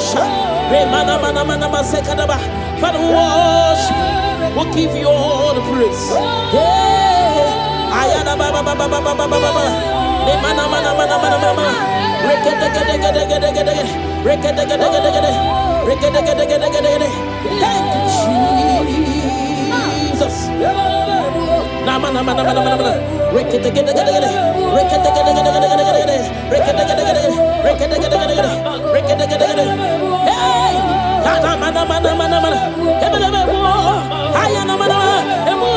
Remana mana mana mana sekadaba. Father, we worship. We'll give you all the praise. Ayada baba baba baba baba baba. Remana mana mana mana mana. Rekete gede gede gede gede. Rekete gede gede gede. Rekete gede gede gede gede. Thank you, Jesus. Nama nama nama nama nama. Rekete gede gede gede. Rekete gede gede gede gede gede. Rekete gede gede gede. Rekete gede gede gede. Rekete gede gede. Hey! Nama nama nama nama nama. Ebele ebele. Aya nama nama. Emo.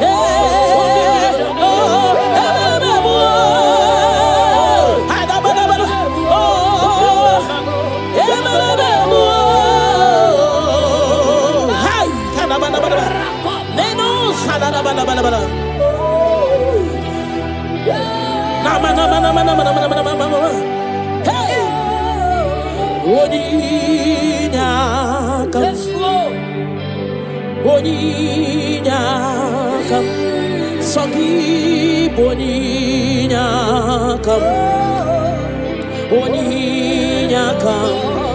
Hey! Oh! Ebele ebele. Ada bada bada. Oh! Ebele ebele. Hai! Kada bada bada. Bala bala bala bala. Nama nama nama nama nama nama nama nama. Hey, Oninya kam, Oninya kam, Sogi Oninya kam, Oninya kam.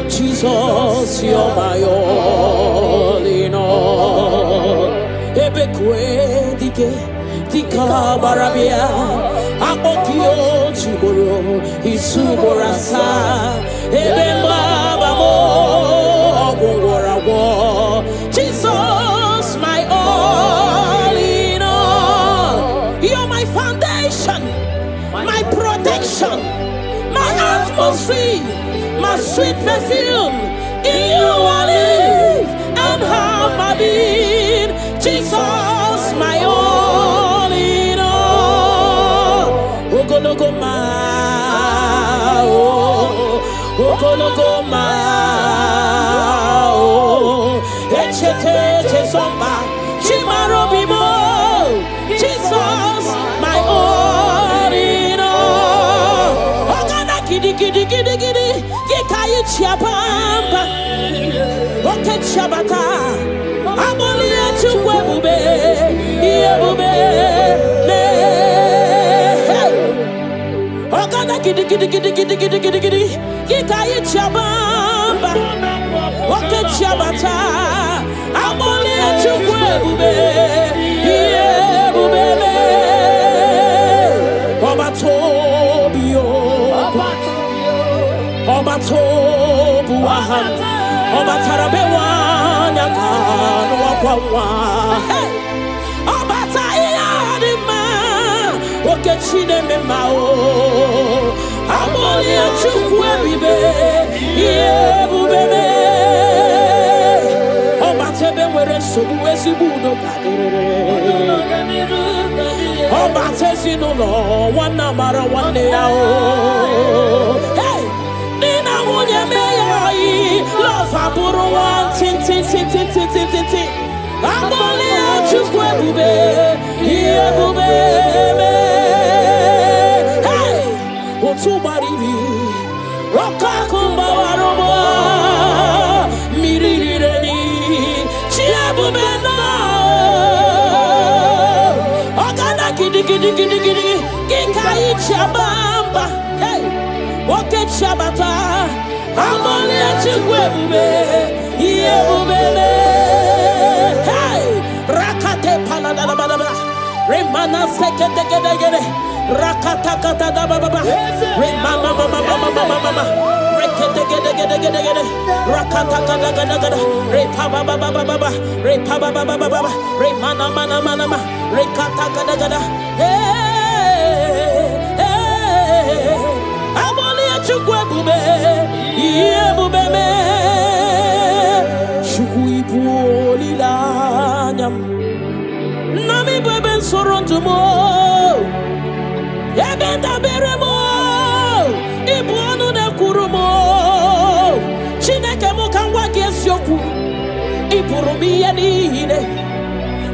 Jesus, you're my all in all. Ebekwe dike dika barabia akokio chiboro isuborasa ebemba babo ogwarawo. Jesus, my all in all. You're my foundation, my protection, my atmosphere, my sweet perfume. In you I live and have my being. Jesus, my all in all. Lokogoma, Lokogoma, Echete somba, Chimarobimo. Jesus, my all in all. Ogana kidi kidi kidi kidi, Kikaye Chiabamba, Rocket Shabata, Amolia Chukwe, Yabube, Ogana Giddy, Gikai Chabamba, Rocket Shabata, Amolia Chukwe, Yabube, Obatobio. Obatobu wahan, obatarabewa nyakano wakwawa. Hey, obatayadima, okechine memao. Amoli achukwe bibe, yebubebe. Obatebe were sobu esibudo kadere. Obatesi no lo, wana mara wane yao. Hey. Nina meyai love aburu one tin Amoli achukwe bube Iye bube Hey Otubaribi Roka kumba warobo Mirireni Chia bube na Ogana gidi Gikai chabamba Hey Oke chabata Amoni achukwe bube Yebubele Hey Rakate paladabadaba Remana sekete Rakata kata baba Remana mama Rekete Rakata kata Repa baba Repa baba Remana mana Rekata kata Hey Amoni achukwe bube Yebubeme Shukuipu lilanyam Nami beben sorontumo Yebenda beremo Ibu anu ne kurumo Chineke mukangwa gesyoku Ipurumi yenihine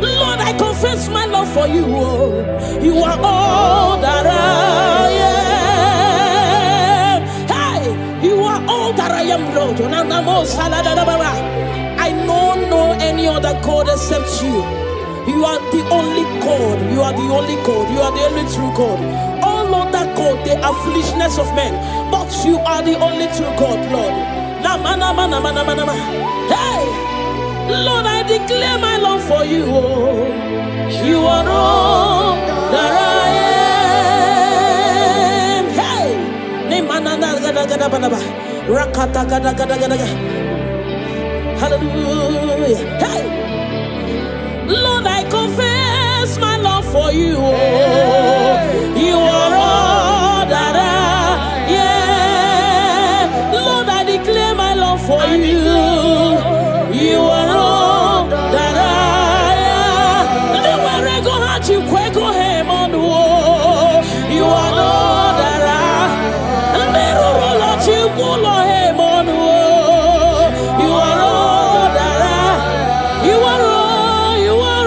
Lord, I confess my love for you. You are all that I am. Hey, you are all that I am, Lord. I don't know any other God except you. You are the only God. You are the only God. You are the only true God. All other God, they are foolishness of men. But you are the only true God, Lord. Hey. Lord, I declare my love for you. You are all that I am. Hey, hallelujah. Hey, Lord, I confess my love for you. You are all that I am. Lord, I declare my love for you. You are all that I am. Never go hard you kweko him on the wall. You are all that I am. Never roll you pull him on the wall. You are all that I am. You are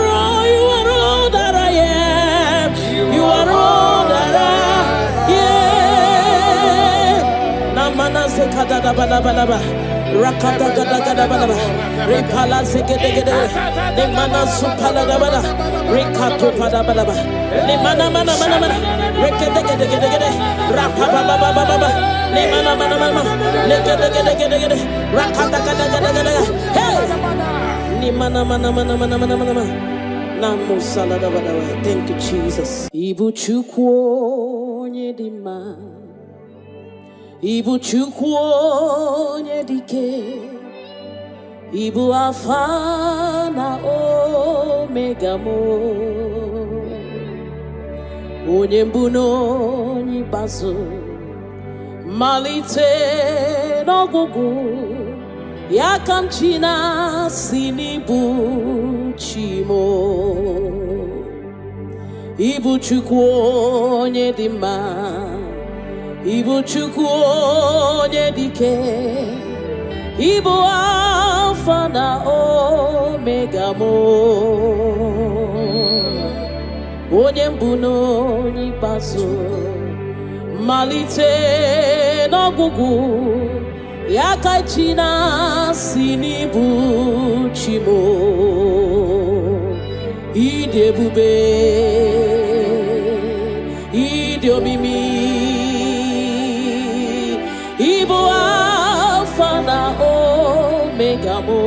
all that I am. You are all that I am. Namana sekada balaba. Rakata gada gada balaba, repala segede, the mana supala balaba, rekato pada balaba, the mana, rekete gede, rapaba baba, the mana, legede, rakata gada, hey, the mana, namu salada balaba. Thank you, Jesus. Ibu chukwo nyedima. Ibu chukwu dike Ibu Alpha na Omega mo Onye mbu n'onye ikpeazụ malite n'ọgwụgwụ ya ka m chi na-asị n'ibu chi mo Ibu chukwu onye dị mma Ibu chukwu onye dike Ibu Alpha na Omega mo Onye mbu n'onye ikpeazụ malite n'ọgwụgwụ Yakachina sinibu chimo idebube idiomimi ibo alpha na omega mo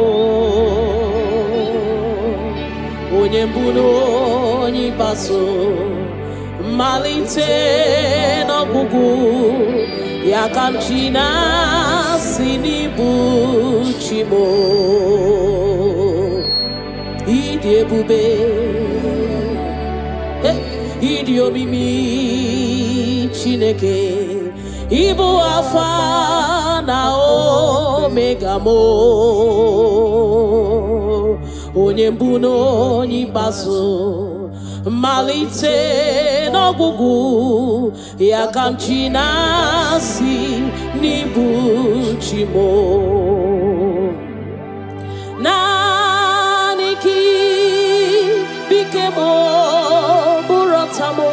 onyembuno onyibaso malite no gugu yakamchina sinibu chimo idebube idiomimi chineke ibu alpha na omega mo onyembuno onyibaso malite n'ọgwụgwụ ya kamchina si n'ibu chimo naanị gị bikemo burotamo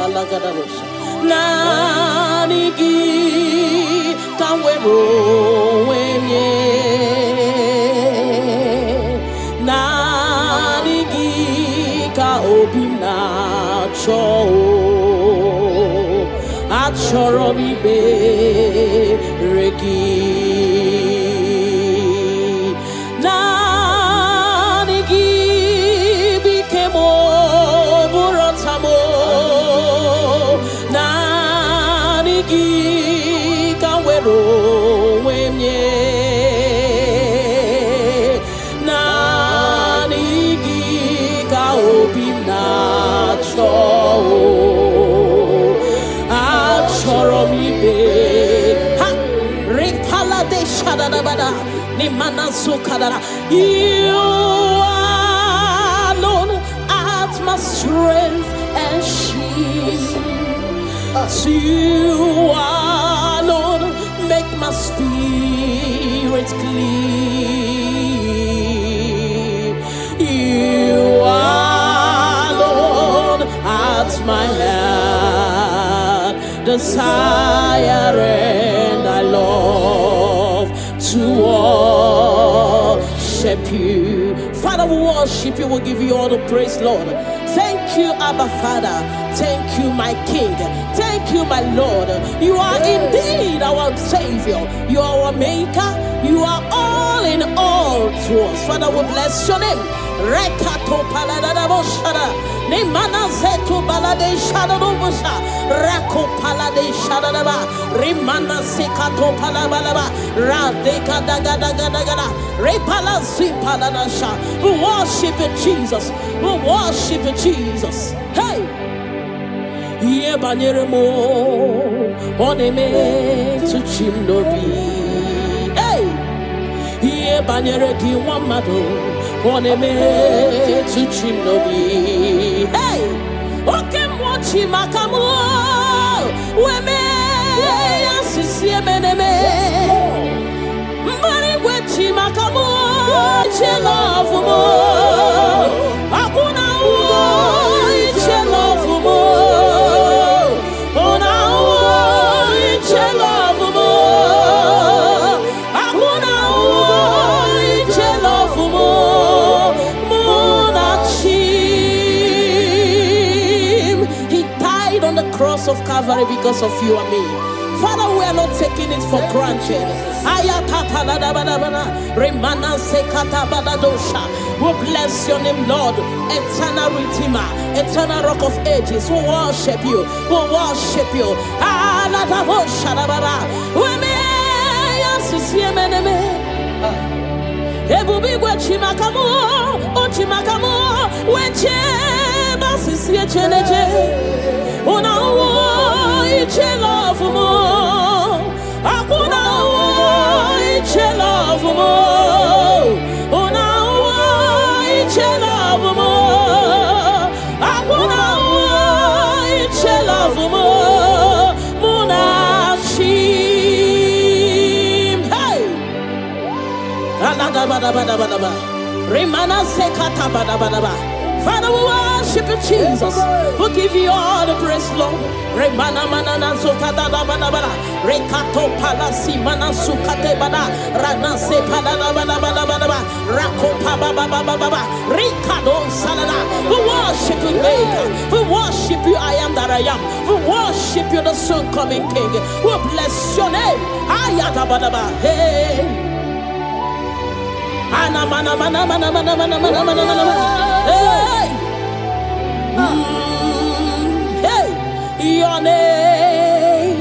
alagadabosha naanị gị ka m were onwe nye naanị gị ka obi na-achọ achọrọ m ikpere gị naanị gị bike m bụrọta m naanị gị ka m were onwe m nye naanị gị ka obi m na-achọ achọrọ m ibe ha ripala de shadadabada ni manazo kadara you alone art my strength and shield you alone make my spirit clean you alone art my heart desire and I love to worship you. Father, we worship you, we'll give you all the praise, Lord. Thank you, Abba Father. Thank you, my King. Thank you, my Lord. You are indeed our Savior. You are our Maker. You are all in all to us. Father, we bless your name. Rekato paladadaboshada. Nemana zetu balade shadadobosha. Rako palade shadadaba. Rimana sekato palabalaba. Radeka dagadagada. Repala zipaladasha. We worship you, Jesus. We worship you, Jesus. Hey! Ye banyeremo. Oneme to chimnobi. Hey! Ye banyereki wamado. Oneme to chimnobi. Hey! Okay, mochi makamu. Weme asisi meneme. Mbari wechi makamu. Love mo. Akuna wo iche love mo. Ona wo iche love mo. Akuna wo iche love mo. Monachim. He died on the cross of Calvary because of you and me. Father, we are not taking it for granted. We bless your name, Lord. Eternal Redeemer, eternal Rock of Ages. We worship you. We worship you. Father, we worship you, Jesus. We give you all the praise, Lord. Remana manana zokada bana bana. Rekato palasi mana sukate bana. Rana se bana bana bana bana. Rako pa ba ba ba ba ba. Rikado salada. We worship you, Maker. We worship you, I am that I am. We worship you, the soon coming King. We bless your name. Ayada bana ba. Hey. Ana mana mana mana mana mana mana mana mana. Hey. Hey. Your name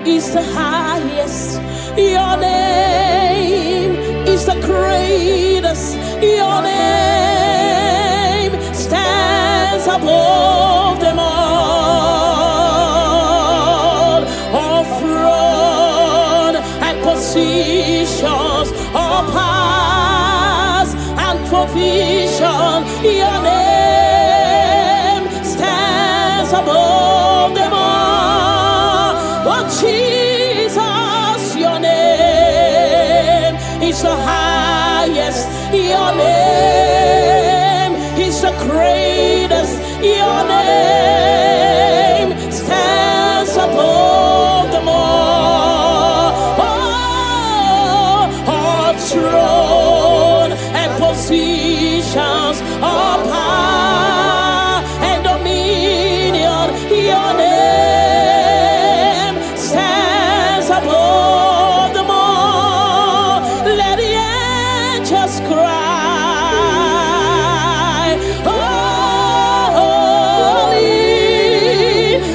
is the highest. Your name is the greatest. Your name stands above them all. All throne and positions, all powers and provision. Your name stands above them all. Oh Jesus, your name is the highest. Your name is the greatest. Your name stands above them all. Oh, all throne and positions, all power and dominion. Your name stands above them all. Let the angels cry, holy.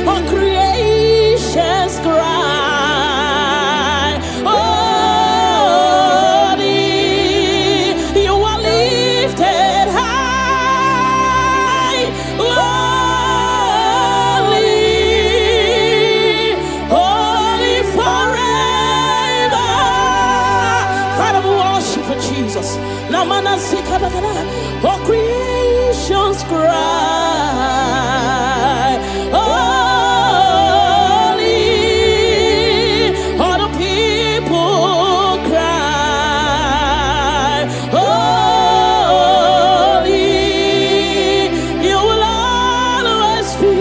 All creations cry, holy. You are lifted high, holy, holy forever. Father, we worship you, Jesus. Namana sikadagada. All creations cry, holy. All the people cry, holy. You will always be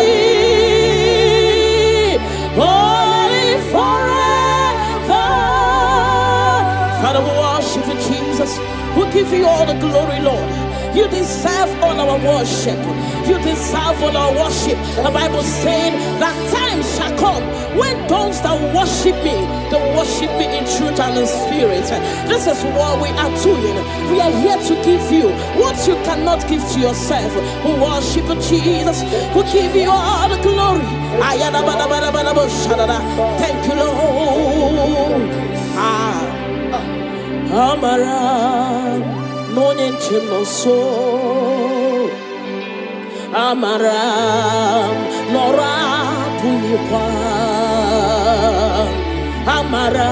holy, holy forever. Father, we worship you, Jesus. We give you all the glory, Lord. You deserve all our worship. You deserve all our worship. The Bible said that time shall come when those that worship me, they worship me in truth and in spirit. This is what we are doing. We are here to give you what you cannot give to yourself. We worship you, Jesus. We give you all the glory. Thank you, Lord. Amara, no name so. Amara, Nora Puipa. Amara,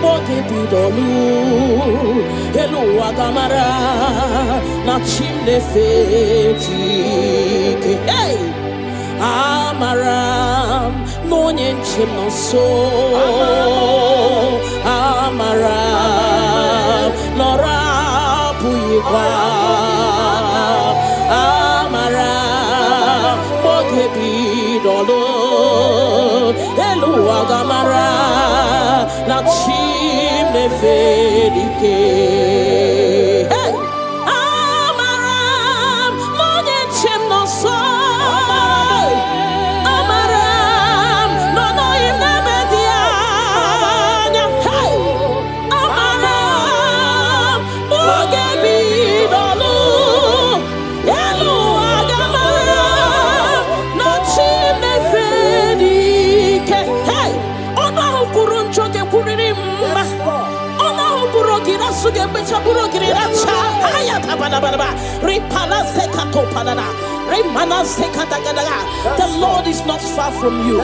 Bote Bidolu. Hello, Agamara, Nachimne Feti. Hey! Amaram, no name so. Amaram, Nora Puipa. Amaram, Botebi Dolo. Hello, Agamara, Nachimne Fedike. Hey! Amaram, no name so. The Lord is not far from you.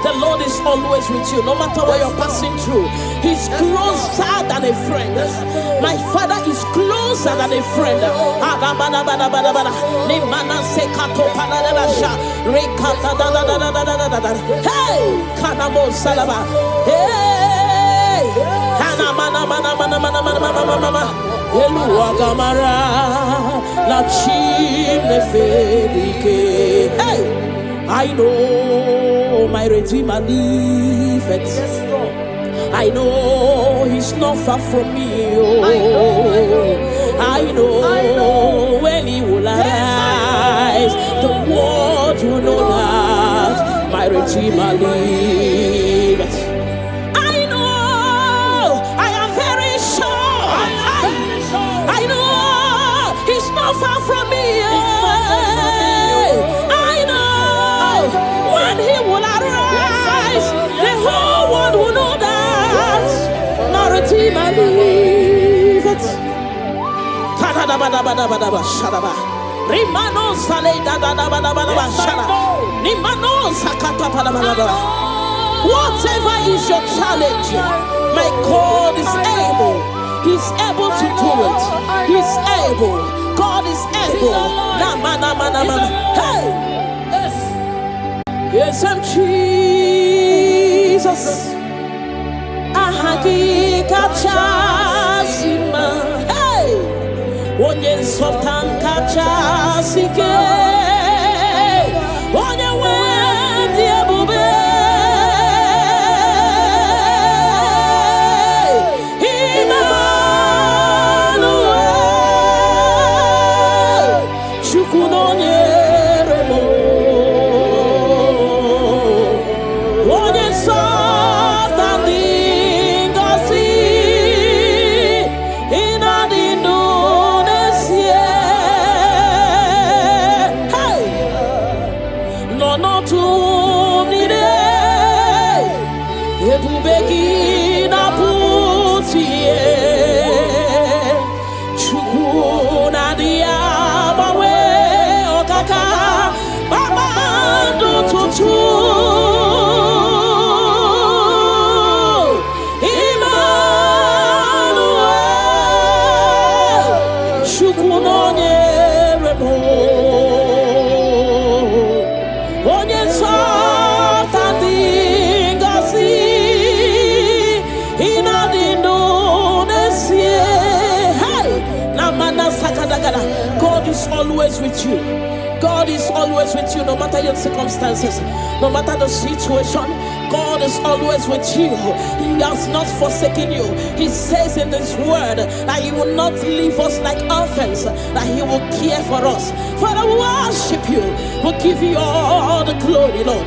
The Lord is always with you, no matter what you're passing through. He's closer than a friend. My Father is closer than a friend. Hey, Kanamo Salaba. Hey. Eluagamara la chine fedike. Hey, I know my Redeemer liveth. I know he's not far from me. Oh, I know when he will arise, the world will know that my Redeemer liveth. Far from me, I know when he will arise, the whole world will know that my Redeemer liveth. Whatever is your challenge, my God is able. He's able to do it. He's able. God is able. Hey! Yes, I'm Jesus. Ahagi kachasima. Hey! Onye sultan kachasike. Onye wendi ebube. God is always with you. God is always with you, no matter your circumstances, no matter the situation. God is always with you. He has not forsaken you. He says in this word that He will not leave us like orphans, that He will care for us. Father, we worship you. We'll give you all the glory, Lord.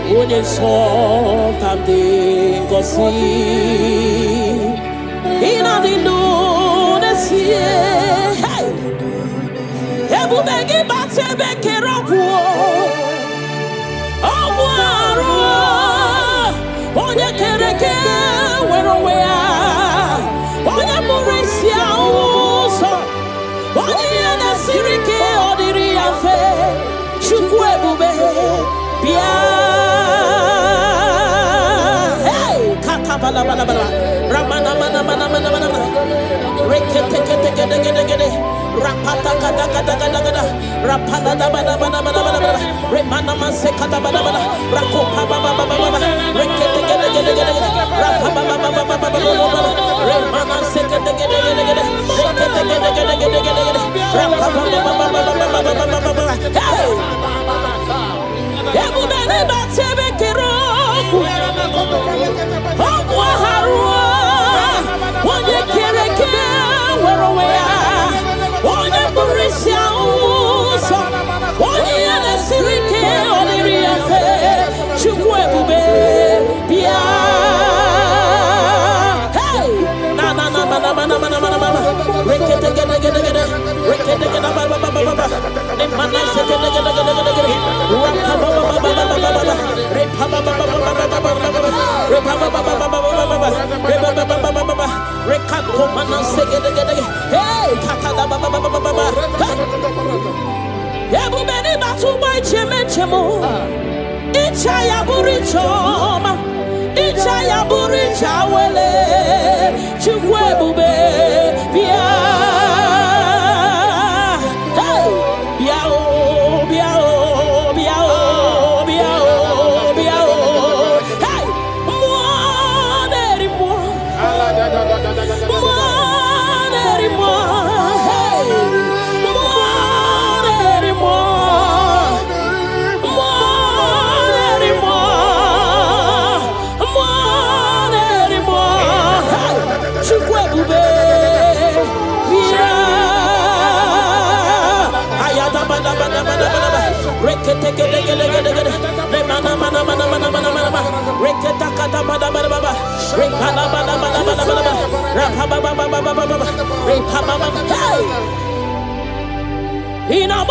Onye sultan gosi ina dindu nesie. Hey, ebu begi bate bekeroku ogwaro onye kereke werowea onye murisia uso onye nasirike odiri afe chukwu ebube bia. Bala bala bala ramana mana mana mana mana rekete kete kete kete kete rapata kata kata kata kata rapala da bala bala bala bala remana manse kata bala bala rakopa baba baba baba rekete kete kete kete rapa baba baba baba baba remana se kete kete kete kete rekete kete kete kete kete rapa baba baba baba baba baba hey ebu bene batebe kero onye kereke werowea onye burisia uso onye nesirike odiri afe chukwu ebube bia. Hey, na na na na na na na na na rekete gede gede gede rekete gede ba ba ba ba ba ne mana se gede gede gede gede rapa ba ba ba ba ba ba repa ba ba ba ba ba ba repa ba ba ba ba ba repa ba ba ba ba ba rekato mana se gede gede hey kata da ba ba ba ba ba ebu beni batu boy cheme chemo icha ya buri choma icha ya buri cha In our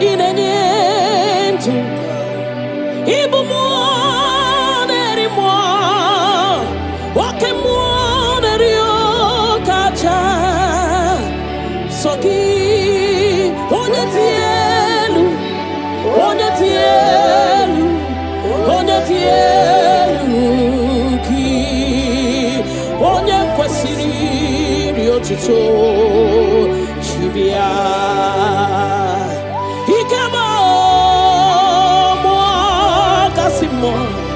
in an end, even more anymore. What can more than your catcher? Soki, Onetielu, ki, Onye kwesiri riotuto, Chibia.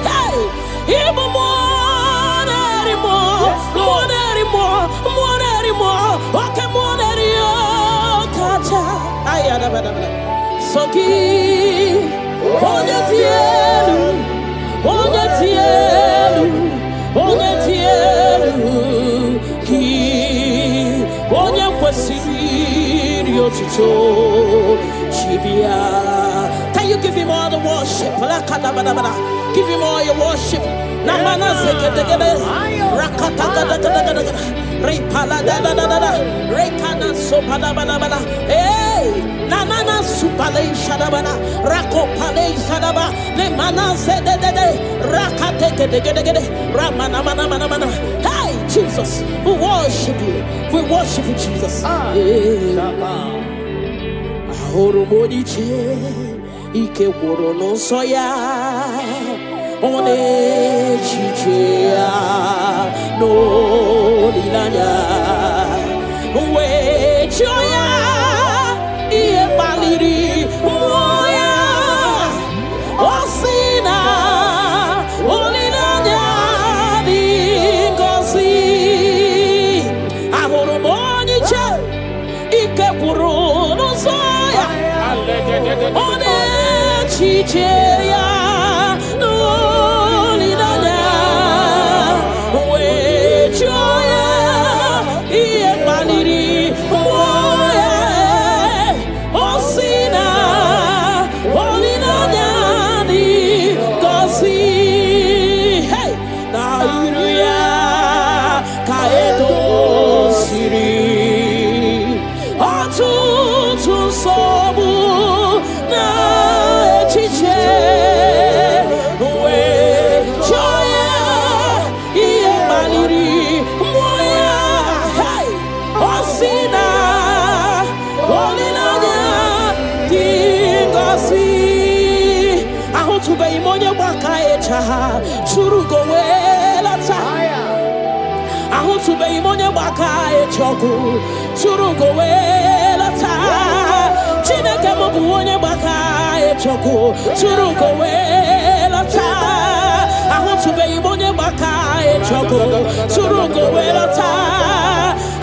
Hey, even more anymore. Okay, more than your catcher. Soki, ki, Onye kwesiri riotuto, Chibia. Can you give him all the worship? Give him all your worship. Namana sekedegede, rakata gada gada gada gada, repala da da da da da, rekana sopada bada bada. Hey, nanana supale shadabana, rakopale shadaba, lemana sedede, rakate gedegede, ramana mana mana mana. Hey, Jesus, we worship you. We worship you, Jesus. Ahorumoni che, ike woro no soya. One chichia no lilanya we choya ie baliri moya osina olilanya dingosi ahoro moni che ike kuru no soya one chichia Churugo welata ahu tube imonye baka echoku churugo welata chineke mobu onye baka echoku churugo welata ahu tube imonye baka echoku churugo welata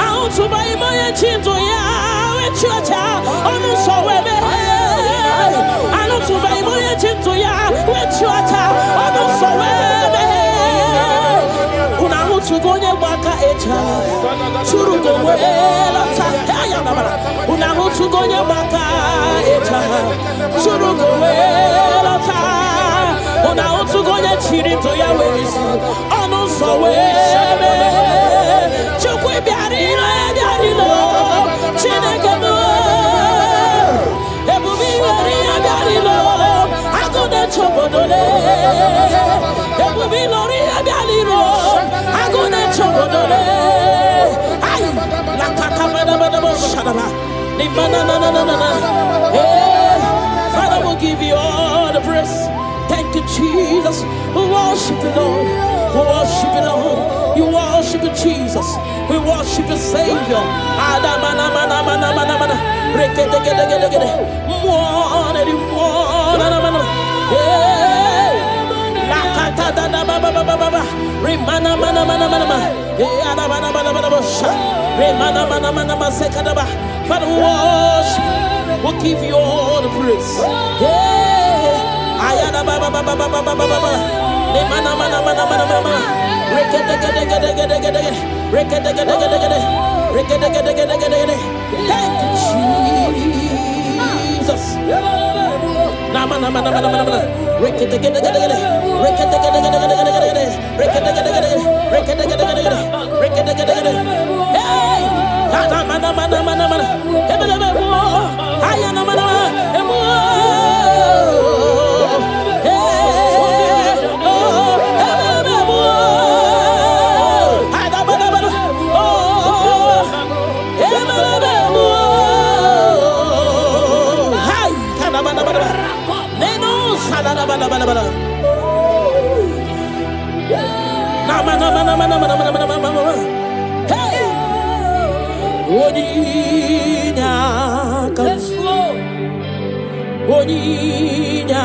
ahu tube imonye chinto ya wechocha onu sowebe ahu tube imonye chinto ya wechocha onu sowebe unahu tugonye baka echa churugo welata unahu tugonye baka echa churugo welata unahu tugonye chirito ya welisi onu sowebe chukwi biarilo chineke mo ebubi wari biarilo agode chobodole ebubi lori biarilo agode chobodole ay la kakamada bada shadaba ni manana Father will give you all the praise. Thank you, Jesus. We worship you, Lord. We worship you, Lord. You worship you, Jesus. We worship you, Savior. Father, we worship. We'll give you all the praise. Ayada baba baba baba baba baba. Ne mana mana mana mana mana. Rekete gede gede gede gede. Rekete gede gede gede. Rekete gede gede gede gede. Thank you, Jesus. Na mana mana mana mana mana. Rekete gede gede gede. Rekete gede gede gede gede gede. Rekete gede gede gede. Rekete gede gede gede. Rekete Hey, Oninya come, Oninya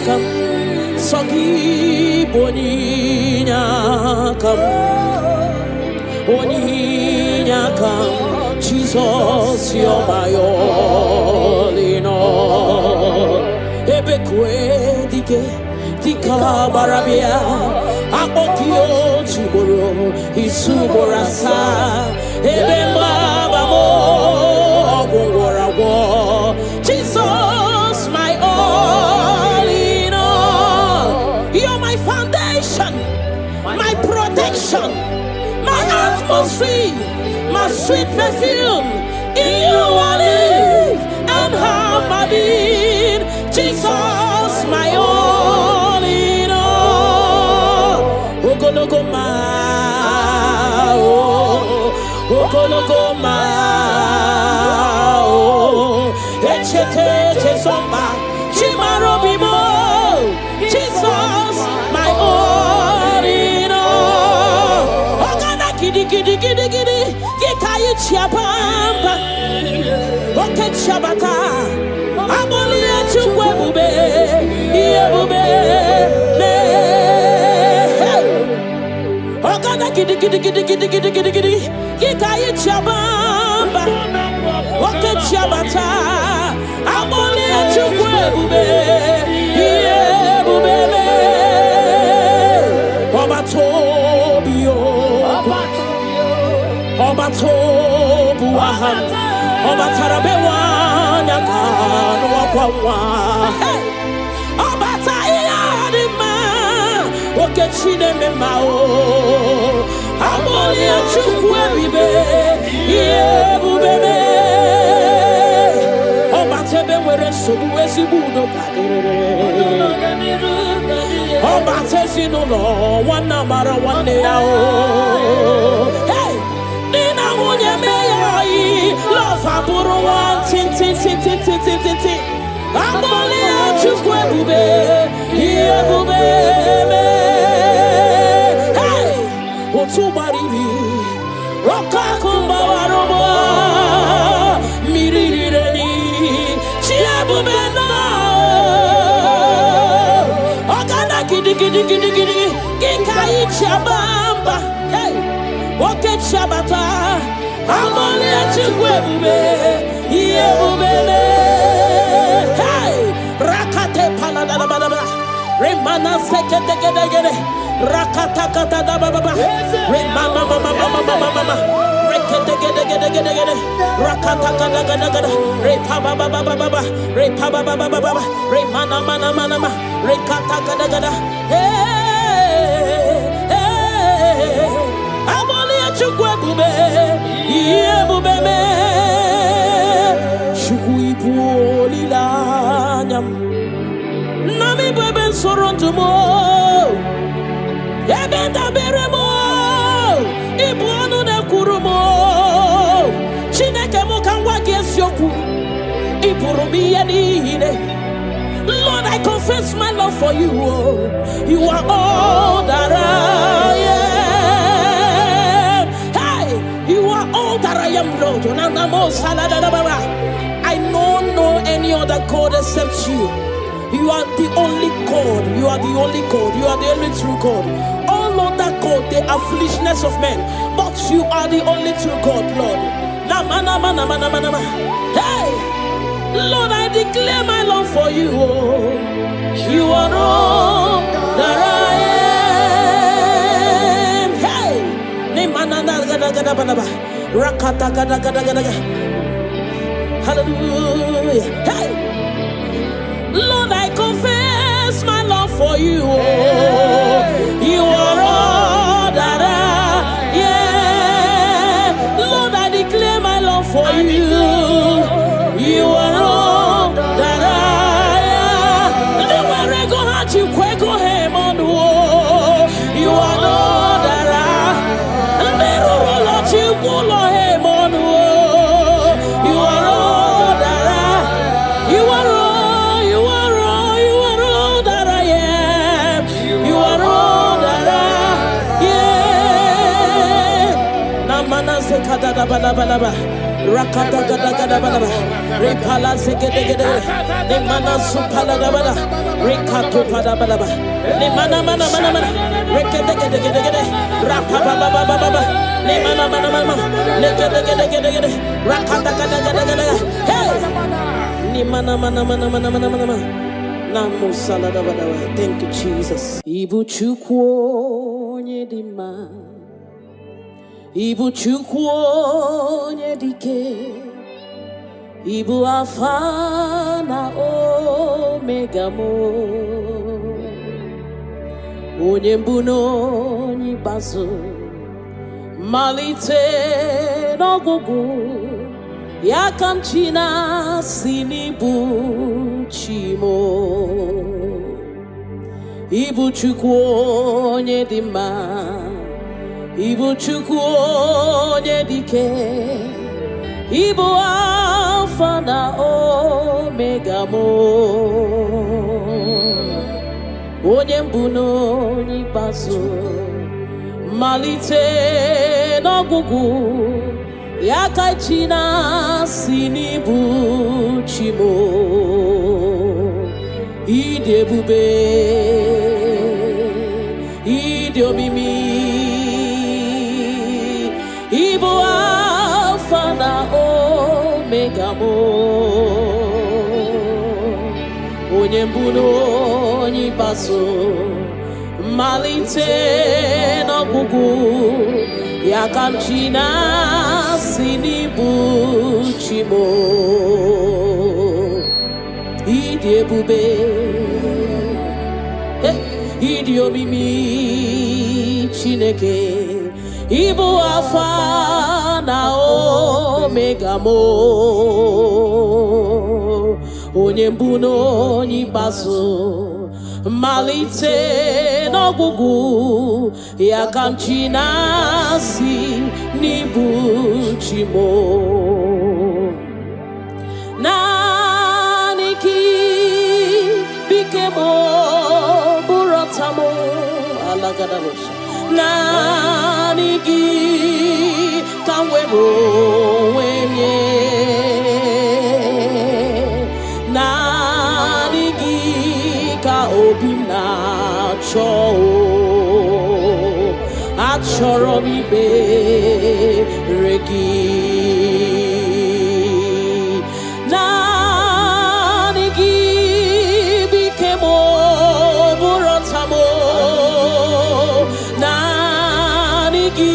come, Sogi Oninya come, Oninya come, Jesus, you're my all in all. Ebekwe dike. Tika barabia, akokio chiboro, isuborasa, ebemba babo, ogwarawo. Jesus, my all in all. You're my foundation, my protection, my atmosphere, my sweet perfume. In you I live and have my being. Jesus, my all in all. Lokogoma, Lokogoma, Echete Chesomba, Chimarobimo. Jesus, my all in all. Ogana kidi kidi kidi kidi, Kikayi Chiabamba, Oke Chabata. Abolia chukwe bube, iye bube, ne. Ogana kidi kidi kidi kidi kidi kidi kidi, kikayi chabamba, oke chabata. Abolia chukwe bube, iye bube ne. Obatobio, Obatobuahan, Obatarabewa. Hey, Obataya Dima, Okechine Memao, Amolia Chukwe, Yebube, Obatebe were Subuesi Budo, Obatesino, one number one day. Hey, Nina Munya May, love Aburu one, tin. I'm only out to Bube, here Bube. Hey, what's your body? Rokakumba Waroba, Mirireni, Chiabubena. Ogana Kidi, Kikai Chabamba. Hey, Woket Shabata. I'm only out to Bube, here Bube. Remana sekete gede rakata kata da baba remama mama rekete gede rakata kata gada repa baba remana mana rekata gada hey abolia chukwe bube ye bube me chukui polila nyam Nami beben soronto mo, ebenda beremo, ibuanu de kurumo, chineke mo kangwa gesyoku, iburumi yadine. Lord, I confess my love for you. You are all that I am. Hey, you are all that I am, Lord. I don't know any other God except you. You are the only God. You are the only God. You are the only true God. All other God, they are foolishness of men. But you are the only true God, Lord. Hey, Lord, I declare my love for you. You are all that I am. Hey, hallelujah. Hey. Lord, I confess my love for you. You are all that I am. Lord, I declare my love for you. You are all that I am. You are all that I am. You are all that I am. You are all that I am. balaba. Rakata gada gada balaba. Repala segedegede. Le mana supala gabala. Rekato pada balaba. Le mana mana mana mana. Rekedegedegede. Rapapa baba baba. Le mana mana mana. Legedegedegede. Rakata gada gada gada. Hey. Ni mana mana mana mana mana mana. Namo salada badawa. Thank you, Jesus. Ibu chukwu nyedima. Ibu chukwu nyedike. Ibu alfa na omega mo. Onye mbuno nyibazo. Malite n'ọgwụgwụ. Ya kamchina sinibu chimo. Ibu chukwu onye dị mma. Ibu chukwu onye dike. Ibu alfa na omega mo. Onye mbụ na onye ikpeazụ. Malite n'ọgwụgwụ. Ya kachina sinibu chimo. Ide ebube. Ide omimi. Ibu alfa na omega mo. Onye mbụ na onye ikpeazụ. Malite n'ọgwụgwụ. Ya kamchina sinibu chimo. Idi ebube. Idi omimi Chineke. Ibu alfa na omega mo. Onye mbụ na onye ikpeazụ. Malite n'ọgwụgwụ. Ya kamchina sinibu chimo. Nani ki bikemo burotamo alagadabosha. Nani ki kanwebo wenye. Nani ki ka obina cho. Achọrọ m ikpere gị. Naanị gị bụ ike m, bụrụ ọta m. Naanị gị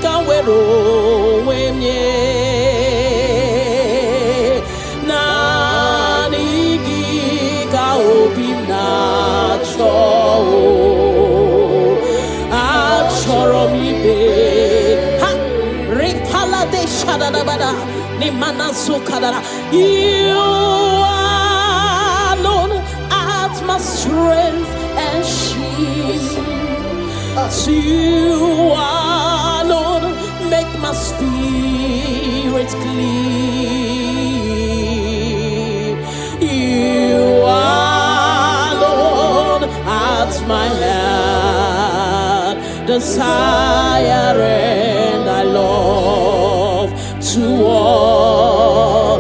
ka m were onwe m nye. Naanị gị ka obi m na-achọ. You alone art my strength and shield. You alone make my spirit clean. You alone art my heart desire, and I love to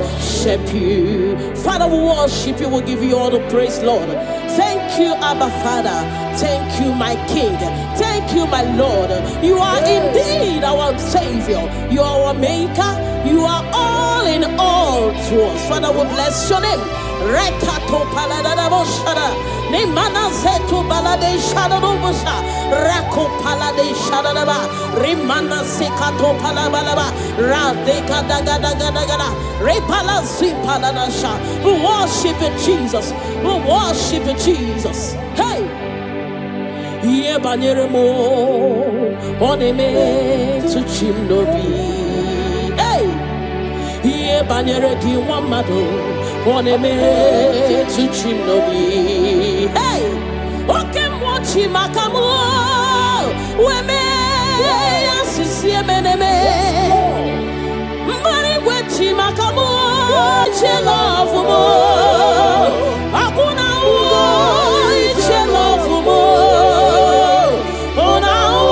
worship you. Father, we worship you. We'll give you all the praise, Lord. Thank you, Abba Father. Thank you, my King. Thank you, my Lord. You are indeed our Savior. You are our Maker. You are all in all to us. Father, we bless your name. Rekato palada boshara. Nemana zeto balade shada robosha. Rako palade shada ba. Rimana sekato palabalaba. Radeka daga daga daga. Repala zipalada sha. We worship you, Jesus. We worship you, Jesus. Hey. Ye banyeremo. Oneme to chimnobi. Hey. Ye banyere ki wamado. Oneme to chimnobi. Hey. Oke mochi makamu. Weme asisi meneme. Mbari wechi makamu. Chelofu mo. Akuna o. Chelofu mo. Ona o.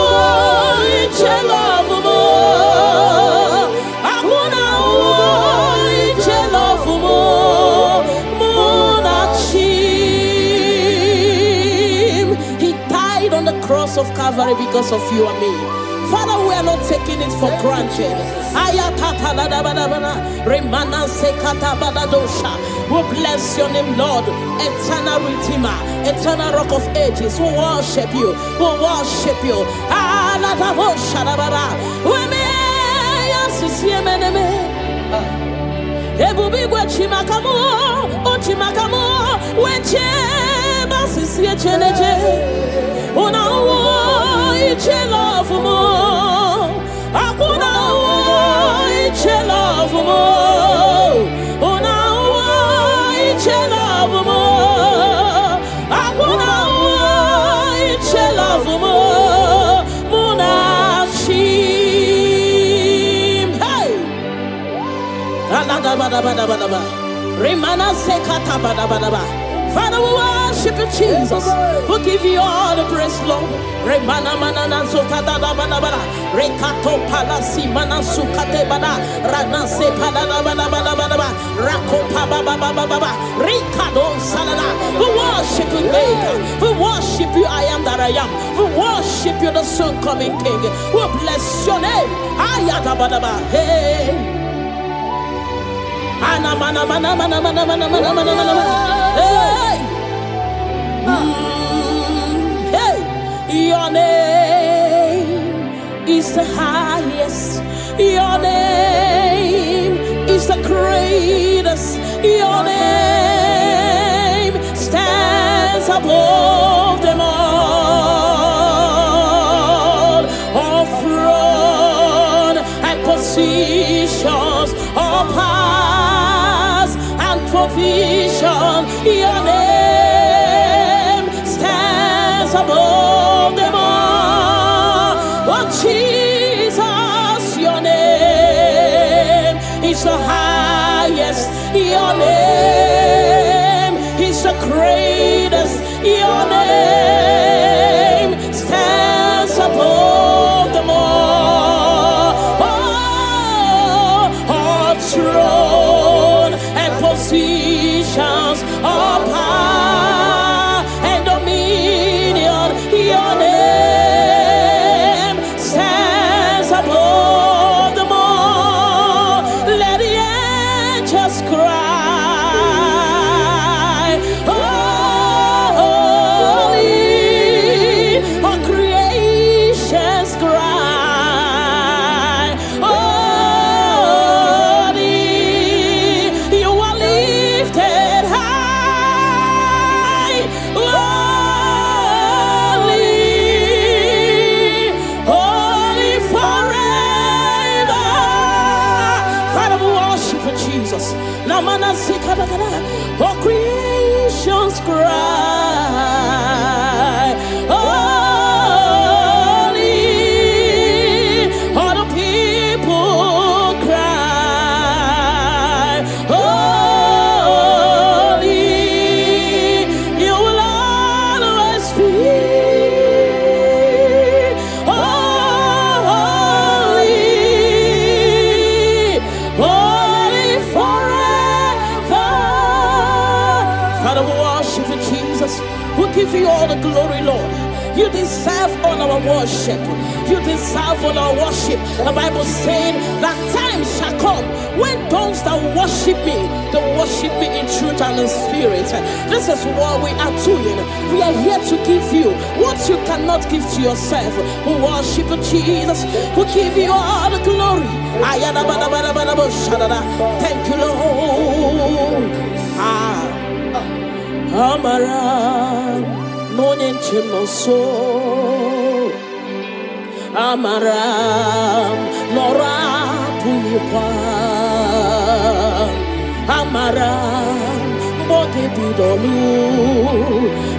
Chelofu mo. of Calvary because of you and me. Father, we are not taking it for granted. We bless your name, Lord. Eternal Redeemer, eternal Rock of Ages. We worship you. We worship you. Father, we worship you, Jesus. We give you all the praise, Lord. Remana manana zota da bada bada. Rekato palasi mana sukate bada. Rana se palada bada bada bada bada. Rako pa baba baba baba. Rikado salada. We worship you, Maker. We worship you, I am that I am. We worship you, the soon coming King. We bless your name. Ayada bada bada. Hey. Ana mana mana mana mana mana mana mana mana. Hey. Hey. Your name is the highest. Your name is the greatest. Your name stands above them all. All throne and positions, all powers and provision. Your name stands above them all. Oh Jesus, your name is the highest. Your name is the greatest. Your name stands above them all. All throne and positions, all power and dominion. Your name stands above them all. Let the angels cry, holy. All creations cry, holy. You are lifted high, holy, holy forever. Father, we worship you, Jesus. Namana Sikadagada. All creations cry, holy. All the people cry, holy. You will always be holy, holy forever. Father, we worship you, Jesus. We give you all the glory, Lord. You deserve all our worship. You deserve all our worship. The Bible said that time shall come when those that worship me, they worship me in truth and in spirit. This is what we are doing. We are here to give you what you cannot give to yourself. We worship you, Jesus. We give you all the glory. Thank you, Lord. Amara Monie Chimoso Amara Nora Puipa Amara Boge Bidolu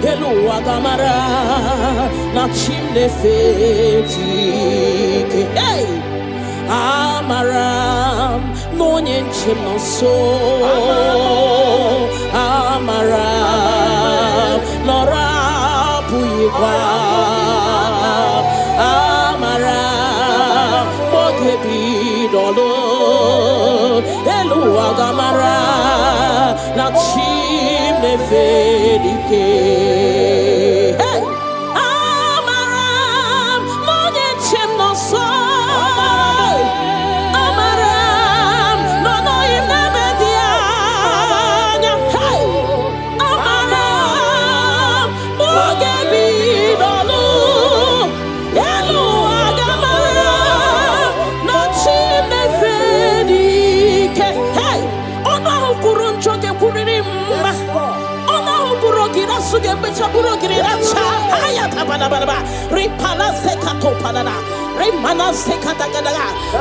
Hello Agamara Nachimne Feti Hey Amara Monie Chimoso Amara Nora Puipa Amara Boge Bidolu Hello Agamara Nachimne Feti Hey Amara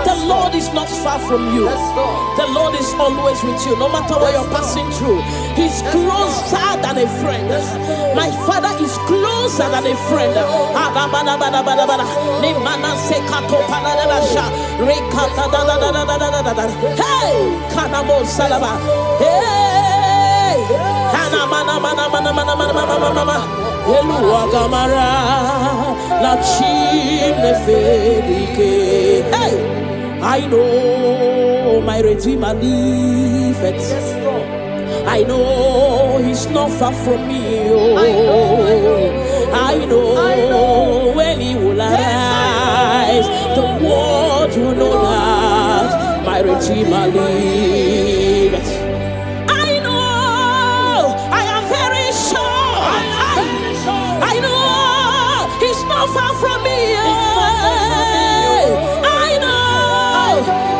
The Lord is not far from you. The Lord is always with you, no matter what you're passing through. He's closer than a friend. My Father is closer than a friend. Hey, Kanamo Salaba. Hey, Eluagamara, la chine fedike. Hey, I know my Redeemer liveth. I know He's not far from me. Oh, I know when He will arise, the world will know that my Redeemer liveth. Far from me, I know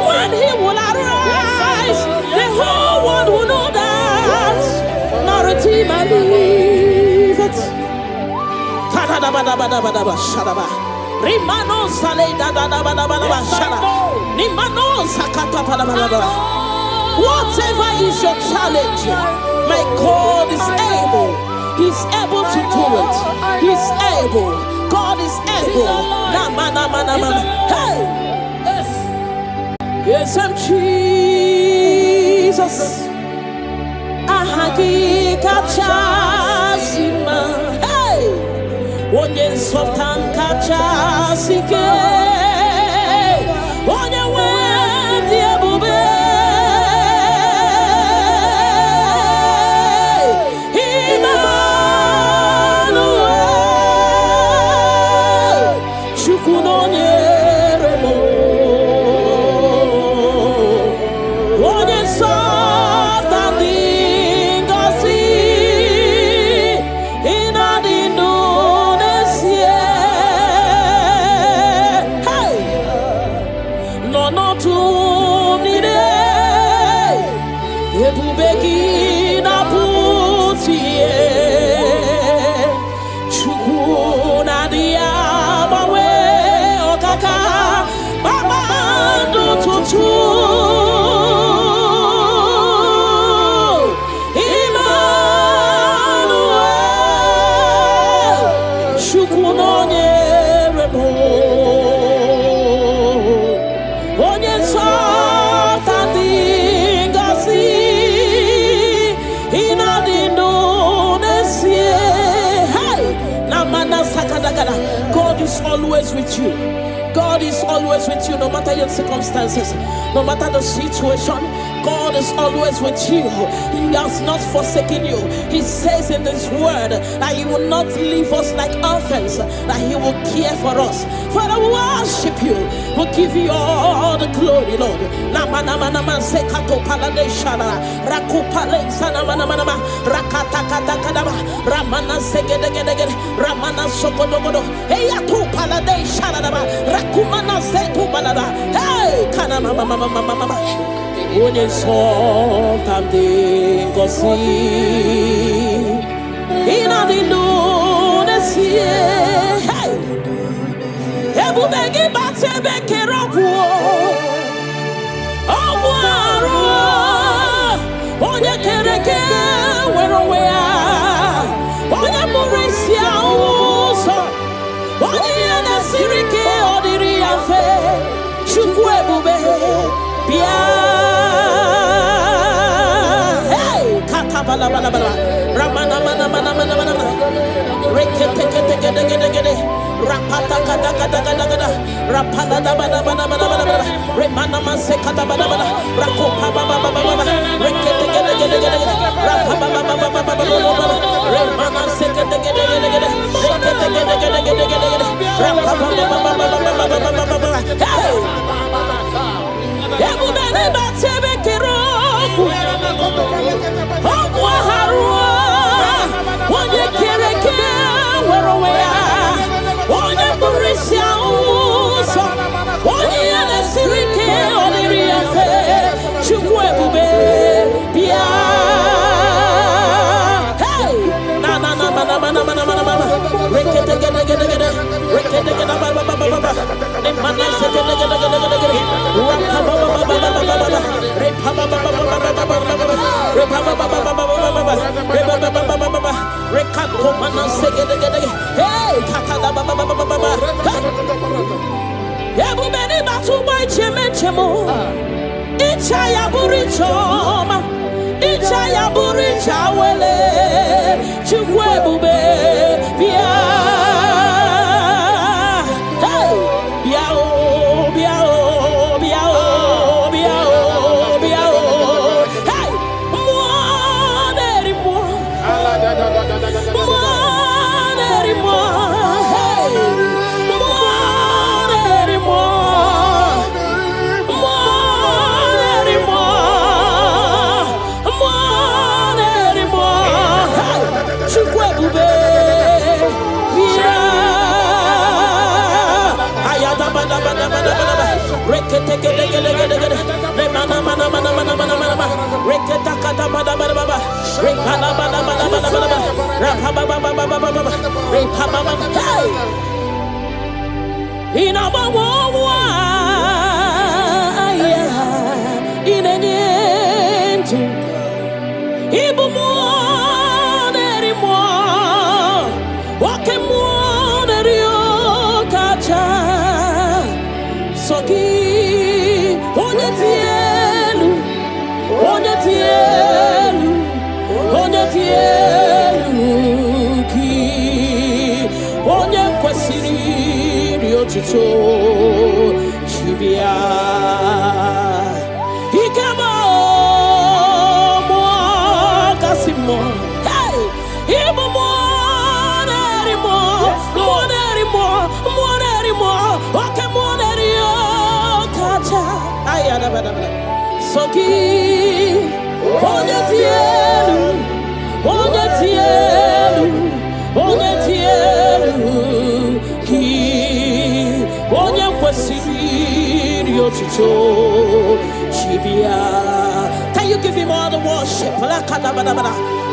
when He will arise, the whole world will know that my Redeemer liveth. Whatever is your challenge, my God is able. He's able to do it. He's able. God is able. Hey! Yes, I'm Jesus. Ahagi kachasima. Hey! Onye sotan kachasike. Onye wendi ebube. God is always with you. God is always with you, no matter your circumstances, no matter the situation. God is always with you. He has not forsaken you. He says in His word that He will not leave us like orphans, that He will care for us. Father, we worship you. We'll give you all the glory, Lord. Hey, Onye something go see ina dindu nesie. Hey, ebu begi bate beke ropu obuaro onye kereke werowea onye murisia uso onye na sirike odiri afe chukwu ebube bia. Ramana mana mana mana mana rekete kete kete kete kete rapata kata kata kata kata rapala da bana bana bana bana remana manse kata bana bana rakopa baba baba baba rekete kete kete kete rapapa baba baba baba remana se kete kete kete kete rekete kete kete kete kete rapapa baba baba baba baba hey ebu bene batebe kero onye kereke werowea onye burisia uso onye nesirike odiri afe chukwu ebube bia. Hey, na na na na Can you give him all the worship?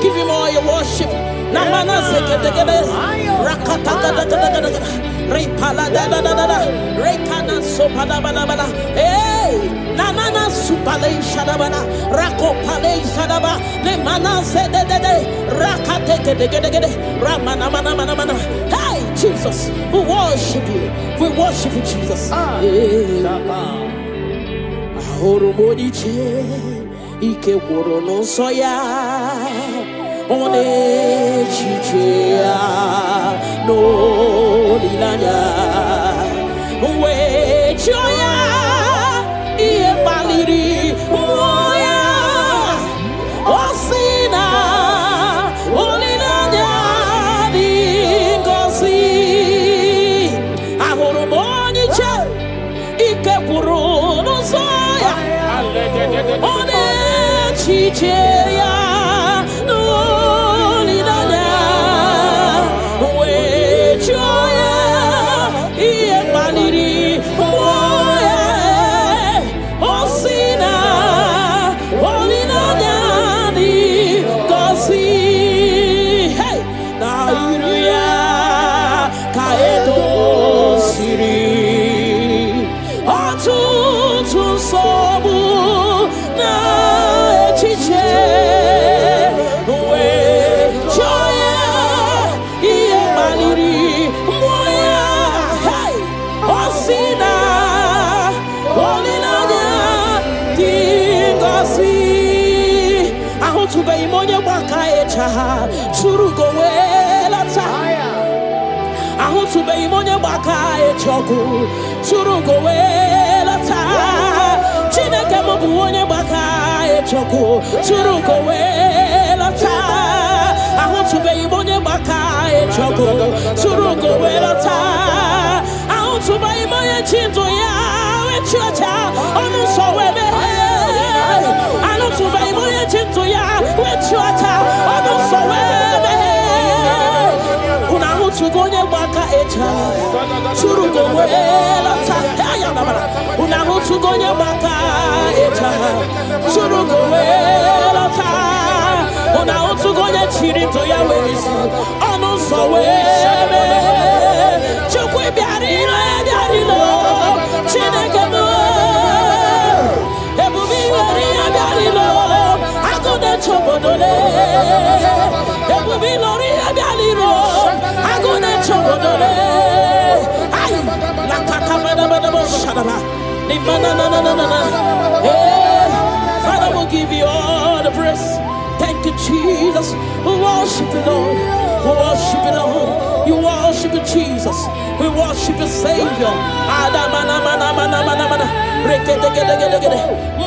Give him all your worship. Nanana supale shadabana rako pale shadaba le mana zedede rakate de ramana mana. Hey Jesus, we worship you Jesus. Ahoro modiche ike woro no soya one chichia no lilanya we joya iye baliri moya osina olilanya dingosi ahoro modiche ike woro no soya one chichia Churugo wela taya ahu tube imonya baka echoku churugo wela taya chineke mobu onye baka echoku churugo wela taya ahu tube imonya baka echoku churugo wela taya ahu tube imonya chinto ya wechocha onu so webe ahu tube imonya chinto ya wechocha onu so webe Chugonye baka echa churugo wela ta una chugonye baka echa churugo wela ta una chugonye chirito ya welisi onu so webe chukwe biarino chogodole. Ebubi lori abialiro. Agone chogodole. Ay, la kakamada badabo shadaba. Ni manana. Father, we'll give you all the praise. Thank you, Jesus. We worship you, Lord. We worship you, Lord. You worship you, Jesus. We worship you, Savior. Father, we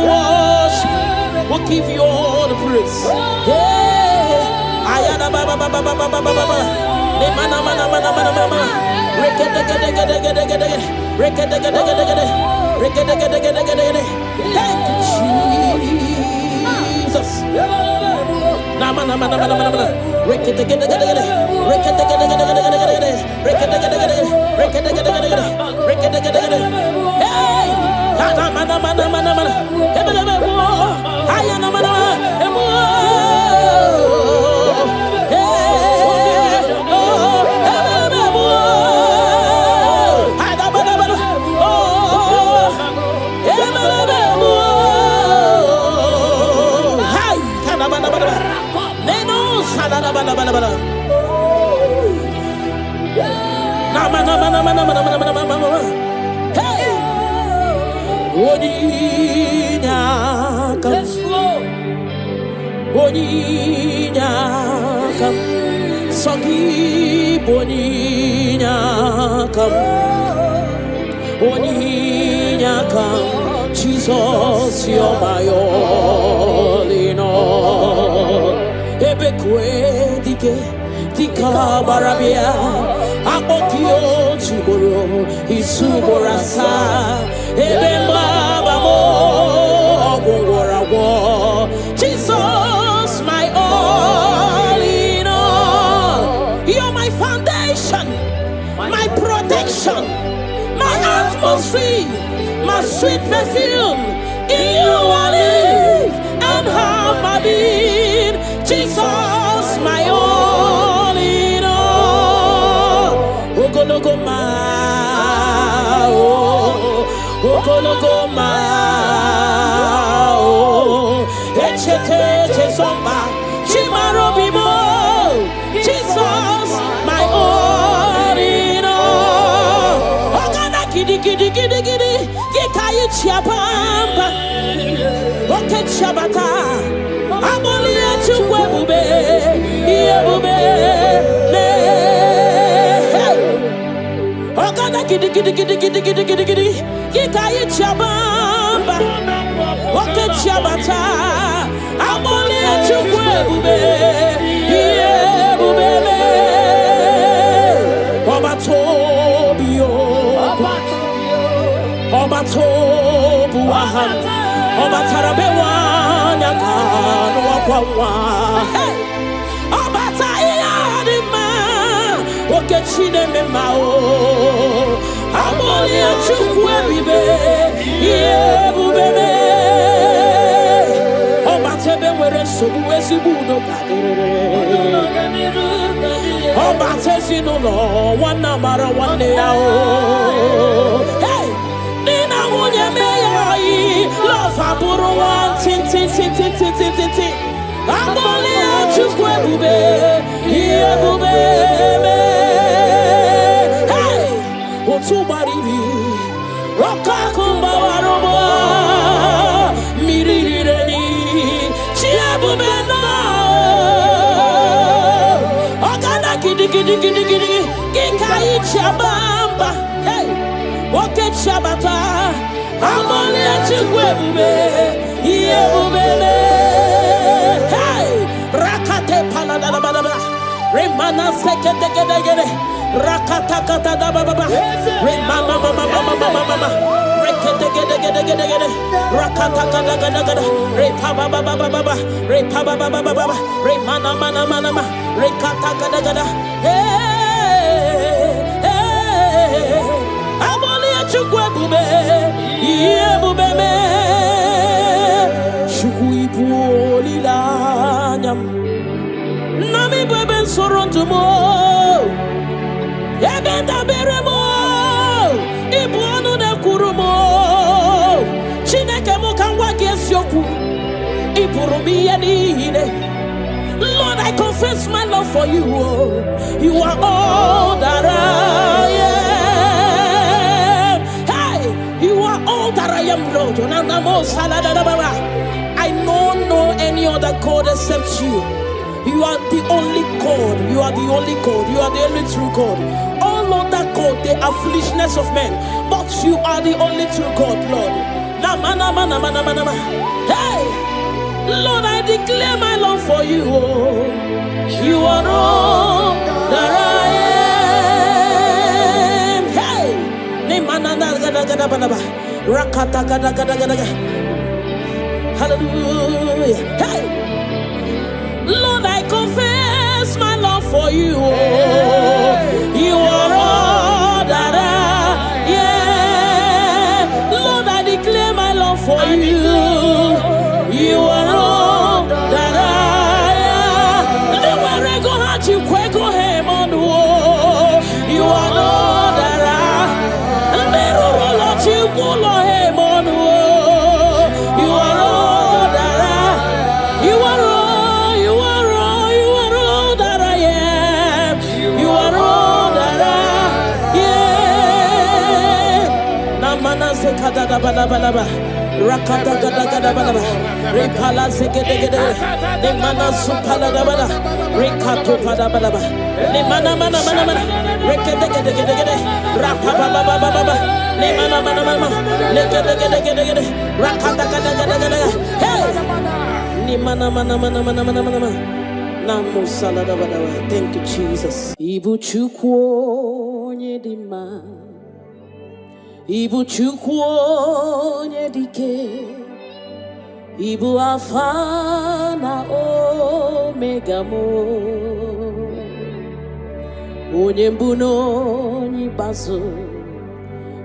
worship. We'll give you all the praise. Ayana baba baba baba baba baba. Ne mana. Thank you, Jesus. Na mana. Hey, Boninyakam, Soki Boninyakam, Boninyakam, Jesus, you're my all in all. Ebekwe dike, dika barabia, akokio chiboro, isuborasa, ebembabamo, ogwarawo, Jesus, my all in all. You're my foundation, my protection, my atmosphere, my sweet perfume. In you I live and have my being. Jesus, my all in all. Lokogoma, Lokogoma, Echete somba, Chimarobimo. Jesus, my all in all. Ogana kidi, Gikayi chiapamba, Oke chabata, Aboli chukwe bube, Yebube, Ogana kidi, Gikayi chiapamba, Oke chabata, Aboli chukwe bube, Yebube, Obatobio. Obatobu aham, Obatarabewa nyakano wakwawa. Obatayadima, Okechine memao, Amoli achukwe bibe, Yebubebe. Obatebe were sobu esibudo kadere. Obatesi no lo, wana mara wane yao. Love aburu one tin. Amoli achukwe bube, here bube. Hey, otubaribi, roka kumba warobo, mirireni, chia bube no. Ogana kidi, Gikai chabamba. Hey, oke chabata. Amoli achukwe bube, yebubele. Hey, rakate paladababa, remana sekete, rakata dababa, remama mama, rekete, rakata repaba, remana, rekata. Hey, Amoli achukwe bube. Yebubeme Shukui Polilanyam Nami Ibeben sorontumo. Ebenda beremo. Ibuanu ne kurumo. Chineke mo kanwa gesyoku. Iburumi yenine. Lord, I confess my love for you. You are all that I am. Hey, you are all that I am, Lord. I don't know any other God except you. You are the only God. You are the only God. You are the only true God. All other God, they are foolishness of men. But you are the only true God, Lord. Hey, Lord, I declare my love for you. You are all that I am. Hey, hallelujah. Hey, Lord, I confess my love for you. You are all that I am. Lord, I declare my love for you. You are all that I am. Nowhere I go, hard you quick go him on the wall. You are all that I am. Never let you go him on the wall. You are all that I am. You are all, you are all, you are all that I am. You are all that I am. Namana sekada balaba. Rakata gada gada balaba, repala segede, the mana supala balaba, rekato pada balaba, the mana rekede, rapaba baba, the mana, legede, rakata gada, hey, the mana, namu salada balaba. Thank you, Jesus. Ibu chukwo nyedima. Ibu chukwu onye dike, Ibu Alpha na Omega mo, onye mbụ na onye ikpeazụ,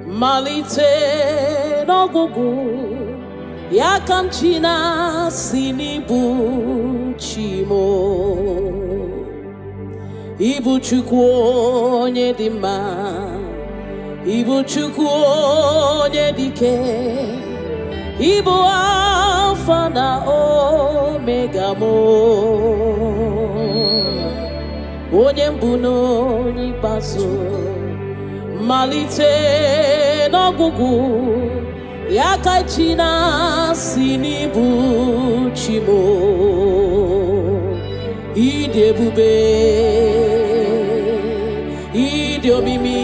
malite n'ọgwụgwụ, ya ka m chi na-asị n'ibu chi mo. Ibu chukwu onye dị mma, Ibu chukwu onye dike, Ibu Alpha na Omega mo, onye mbụ na onye ikpeazụ, malite n'ọgwụgwụ, ya ka chi na-asị n'ibu chi mo. Ịdị ebube, ịdị omimi,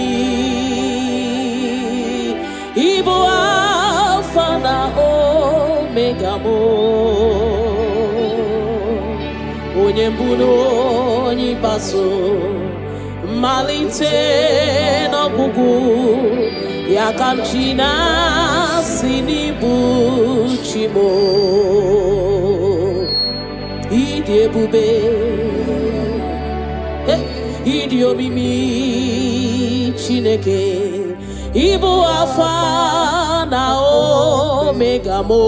Ibu Alpha na Omega mo, onye mbụ na onye ikpeazụ, malite n'ọgwụgwụ, ya ka m chi na-asị n'ibu chi mo. Ịdị ebube, ịdị omimi Chineke, Ibu Alpha na Omega mo,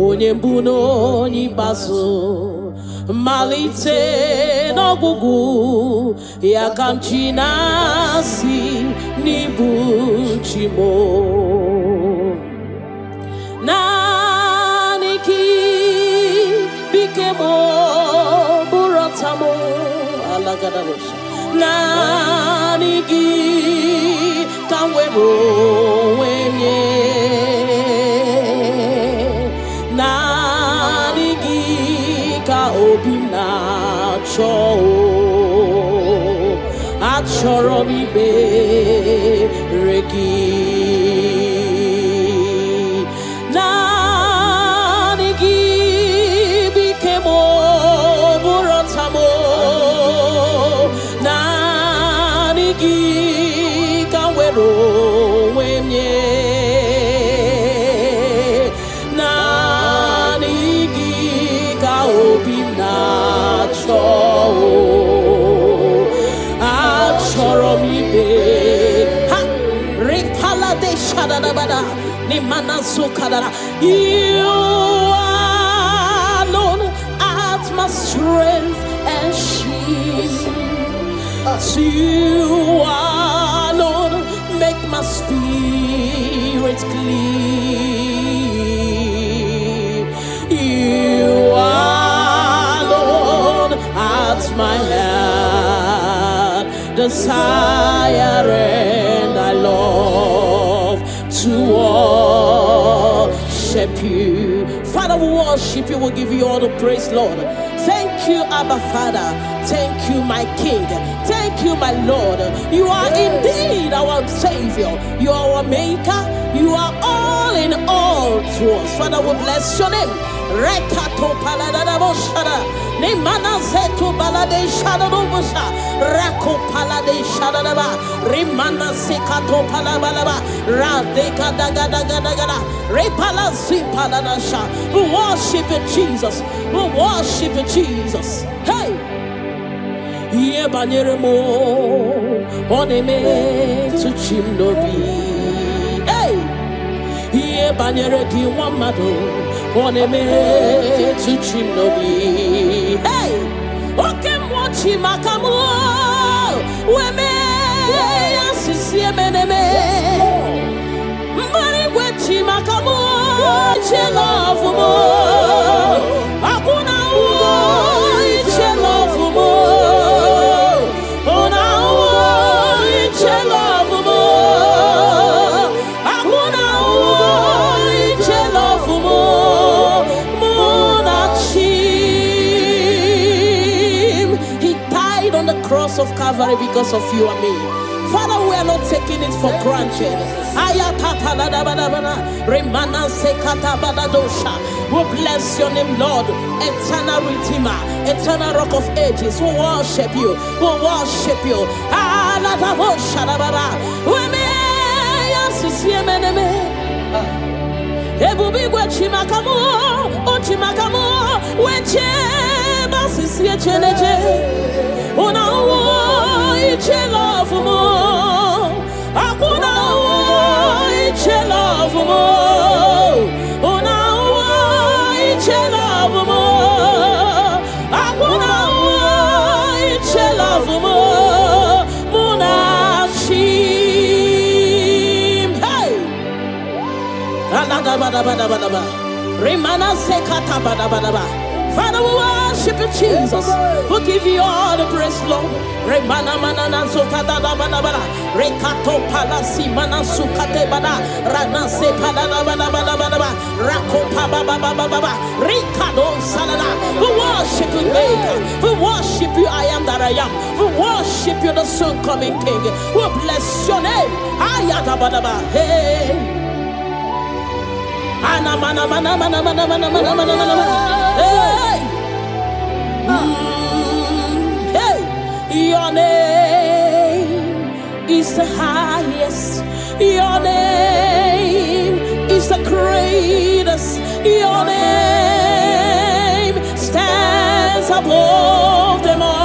onye mbụ na onye ikpeazụ, malite n'ọgwụgwụ, ya ka m chi na-asị n'ibu chi mo. Naanị gị bike mo, bụrụ ọta mo, alagadabosha. Naanị gị ka m were onwe nye, naanị gị ka obi m na-achọ, achọrọ m ikpere gị. Naanị gị bike m, bụrụ ọta m, onwe m nye, naanị gị ka obi m na-achọ, achọrọ m ibe ha rikala de shadadabada n'imana sukadara. You alone at my strength and shield. To you alone make my spirit clean. You alone at my heart desire, and I love to worship you. Father, we worship you. We'll give you all the praise, Lord. Thank you, Abba Father. Thank you, my King. Thank you, my Lord. You are indeed our Savior. You are our Maker. You are all in all to us. Father, we bless your name. Rekato paladadaboshara. Nemana zeto balade shadabosha. Rako palade shadaba. Rimana sekato palabalaba. Radeka dagadagada. Repala zipaladasha. We worship you, Jesus. We worship you, Jesus. Hey! Ye banyeremo oneme to chimnobi. Hey! Ye banyere ki wamado oneme to chimnobi. Hey! Oke mochi makamu weme yasisi meneme. Mbari wechi makamu chelofu mo. Akuna uo chelofu mo. Cross of Calvary because of you and me. Father, we are not taking it for granted. We bless your name, Lord. Eternal Redeemer, eternal Rock of Ages. We worship you. We worship you. Una iche love mo, akuna iche love mo. Una iche love mo, akuna iche love mo. Muna shim, hey. Alada bada bada bada bada. Remana sekata bada bada bada. Father, we worship you, Jesus. We give you all the praise, Lord. Remana manana sokata da bana bana. Rekato palasi mana sukate bana. Rana se palana bana bana bana. Rako pa ba ba ba ba ba. Rikado salana. We worship you, Maker. We worship you, I am that I am. We worship you, the soon coming King. We bless your name. Ayata bana ba. Hey. Ana mana mana mana mana mana mana mana mana. Hey. Hey. Your name is the highest. Your name is the greatest. Your name stands above them all.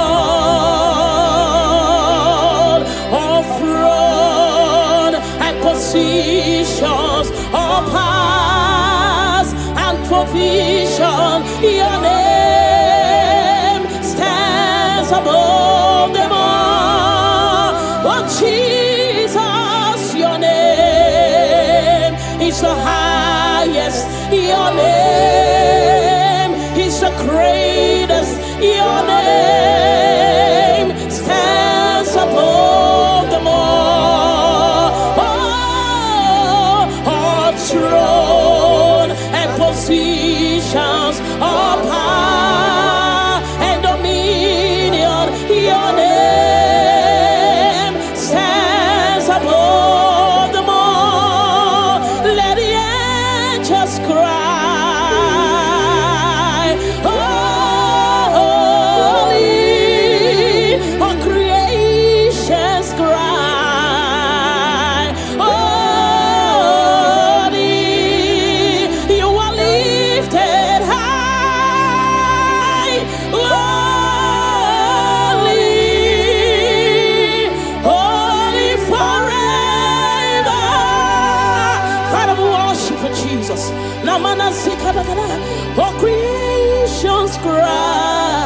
All throne and positions, all powers and provision. Your name stands above them all. Oh Jesus, your name is the highest. Your name is the greatest. Your name stands above them all. Oh, all throne and positions, all power and dominion. Your name stands above them all. Let the angels cry, holy. All creations cry, holy. You are lifted high, holy, holy forever. Father, we worship you, Jesus. Namana sikadagada. All creations cry,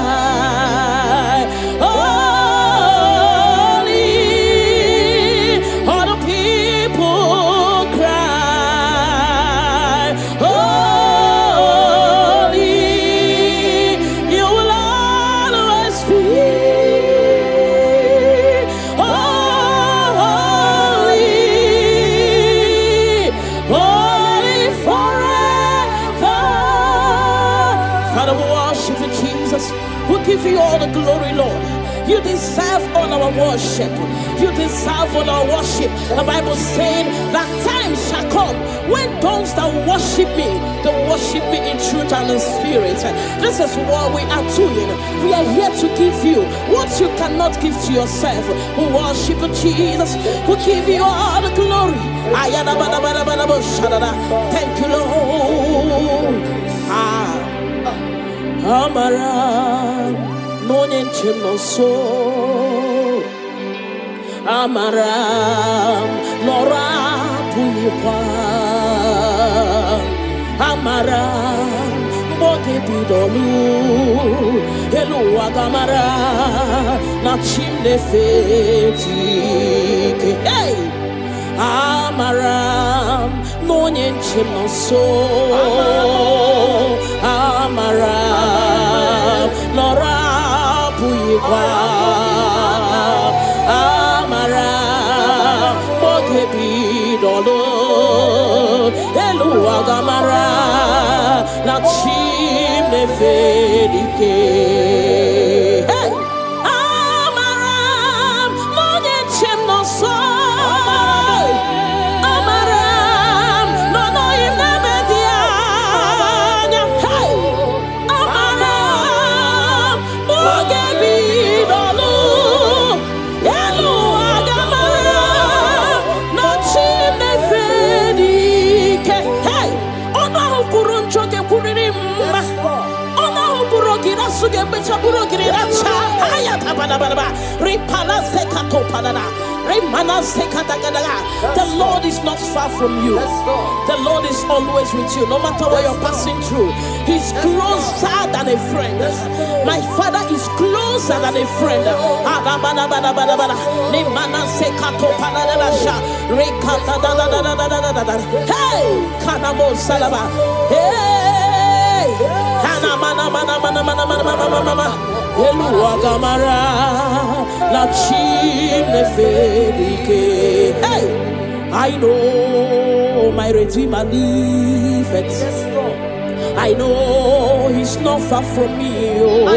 you all the glory, Lord. You deserve all our worship. You deserve all our worship. The Bible said that time shall come when those that worship me, they worship me in truth and in spirit. This is what we are doing. We are here to give you what you cannot give to yourself. We worship Jesus. We give you all the glory. Thank you, Lord. Amara, Monie so. Amara, Nora Puyipa. Amara, Bote Bidolu. Hello, Agamara, Nachimne Feti. Hey! Amaram, Monie so. Amaram, Nora Puyipa. Amaram, Bote Bidolu. Hello, Agamara, Nachimne Feti. Hey! Amaram, Monie so. The Lord is not far from you. The Lord is always with you, no matter what you're passing through. He's closer than a friend. My Father is closer than a friend. Hey, Kanamo Salaba. Hey, Eluagamara, la chine fedike. Hey, I know my Redeemer liveth. I know He's not far from me. Oh,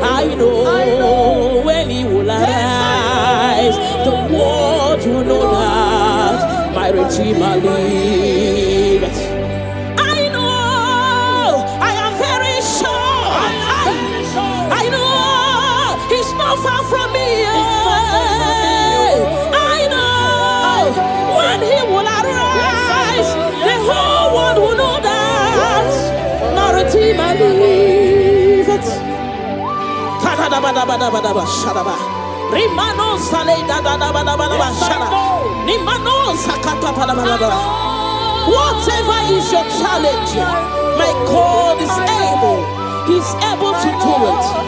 I know when He will arise, the world will know that my Redeemer liveth. Far from me, I know when He will arise, the whole world will know that my Redeemer liveth. Whatever is your challenge, my God is able. He's able to do it.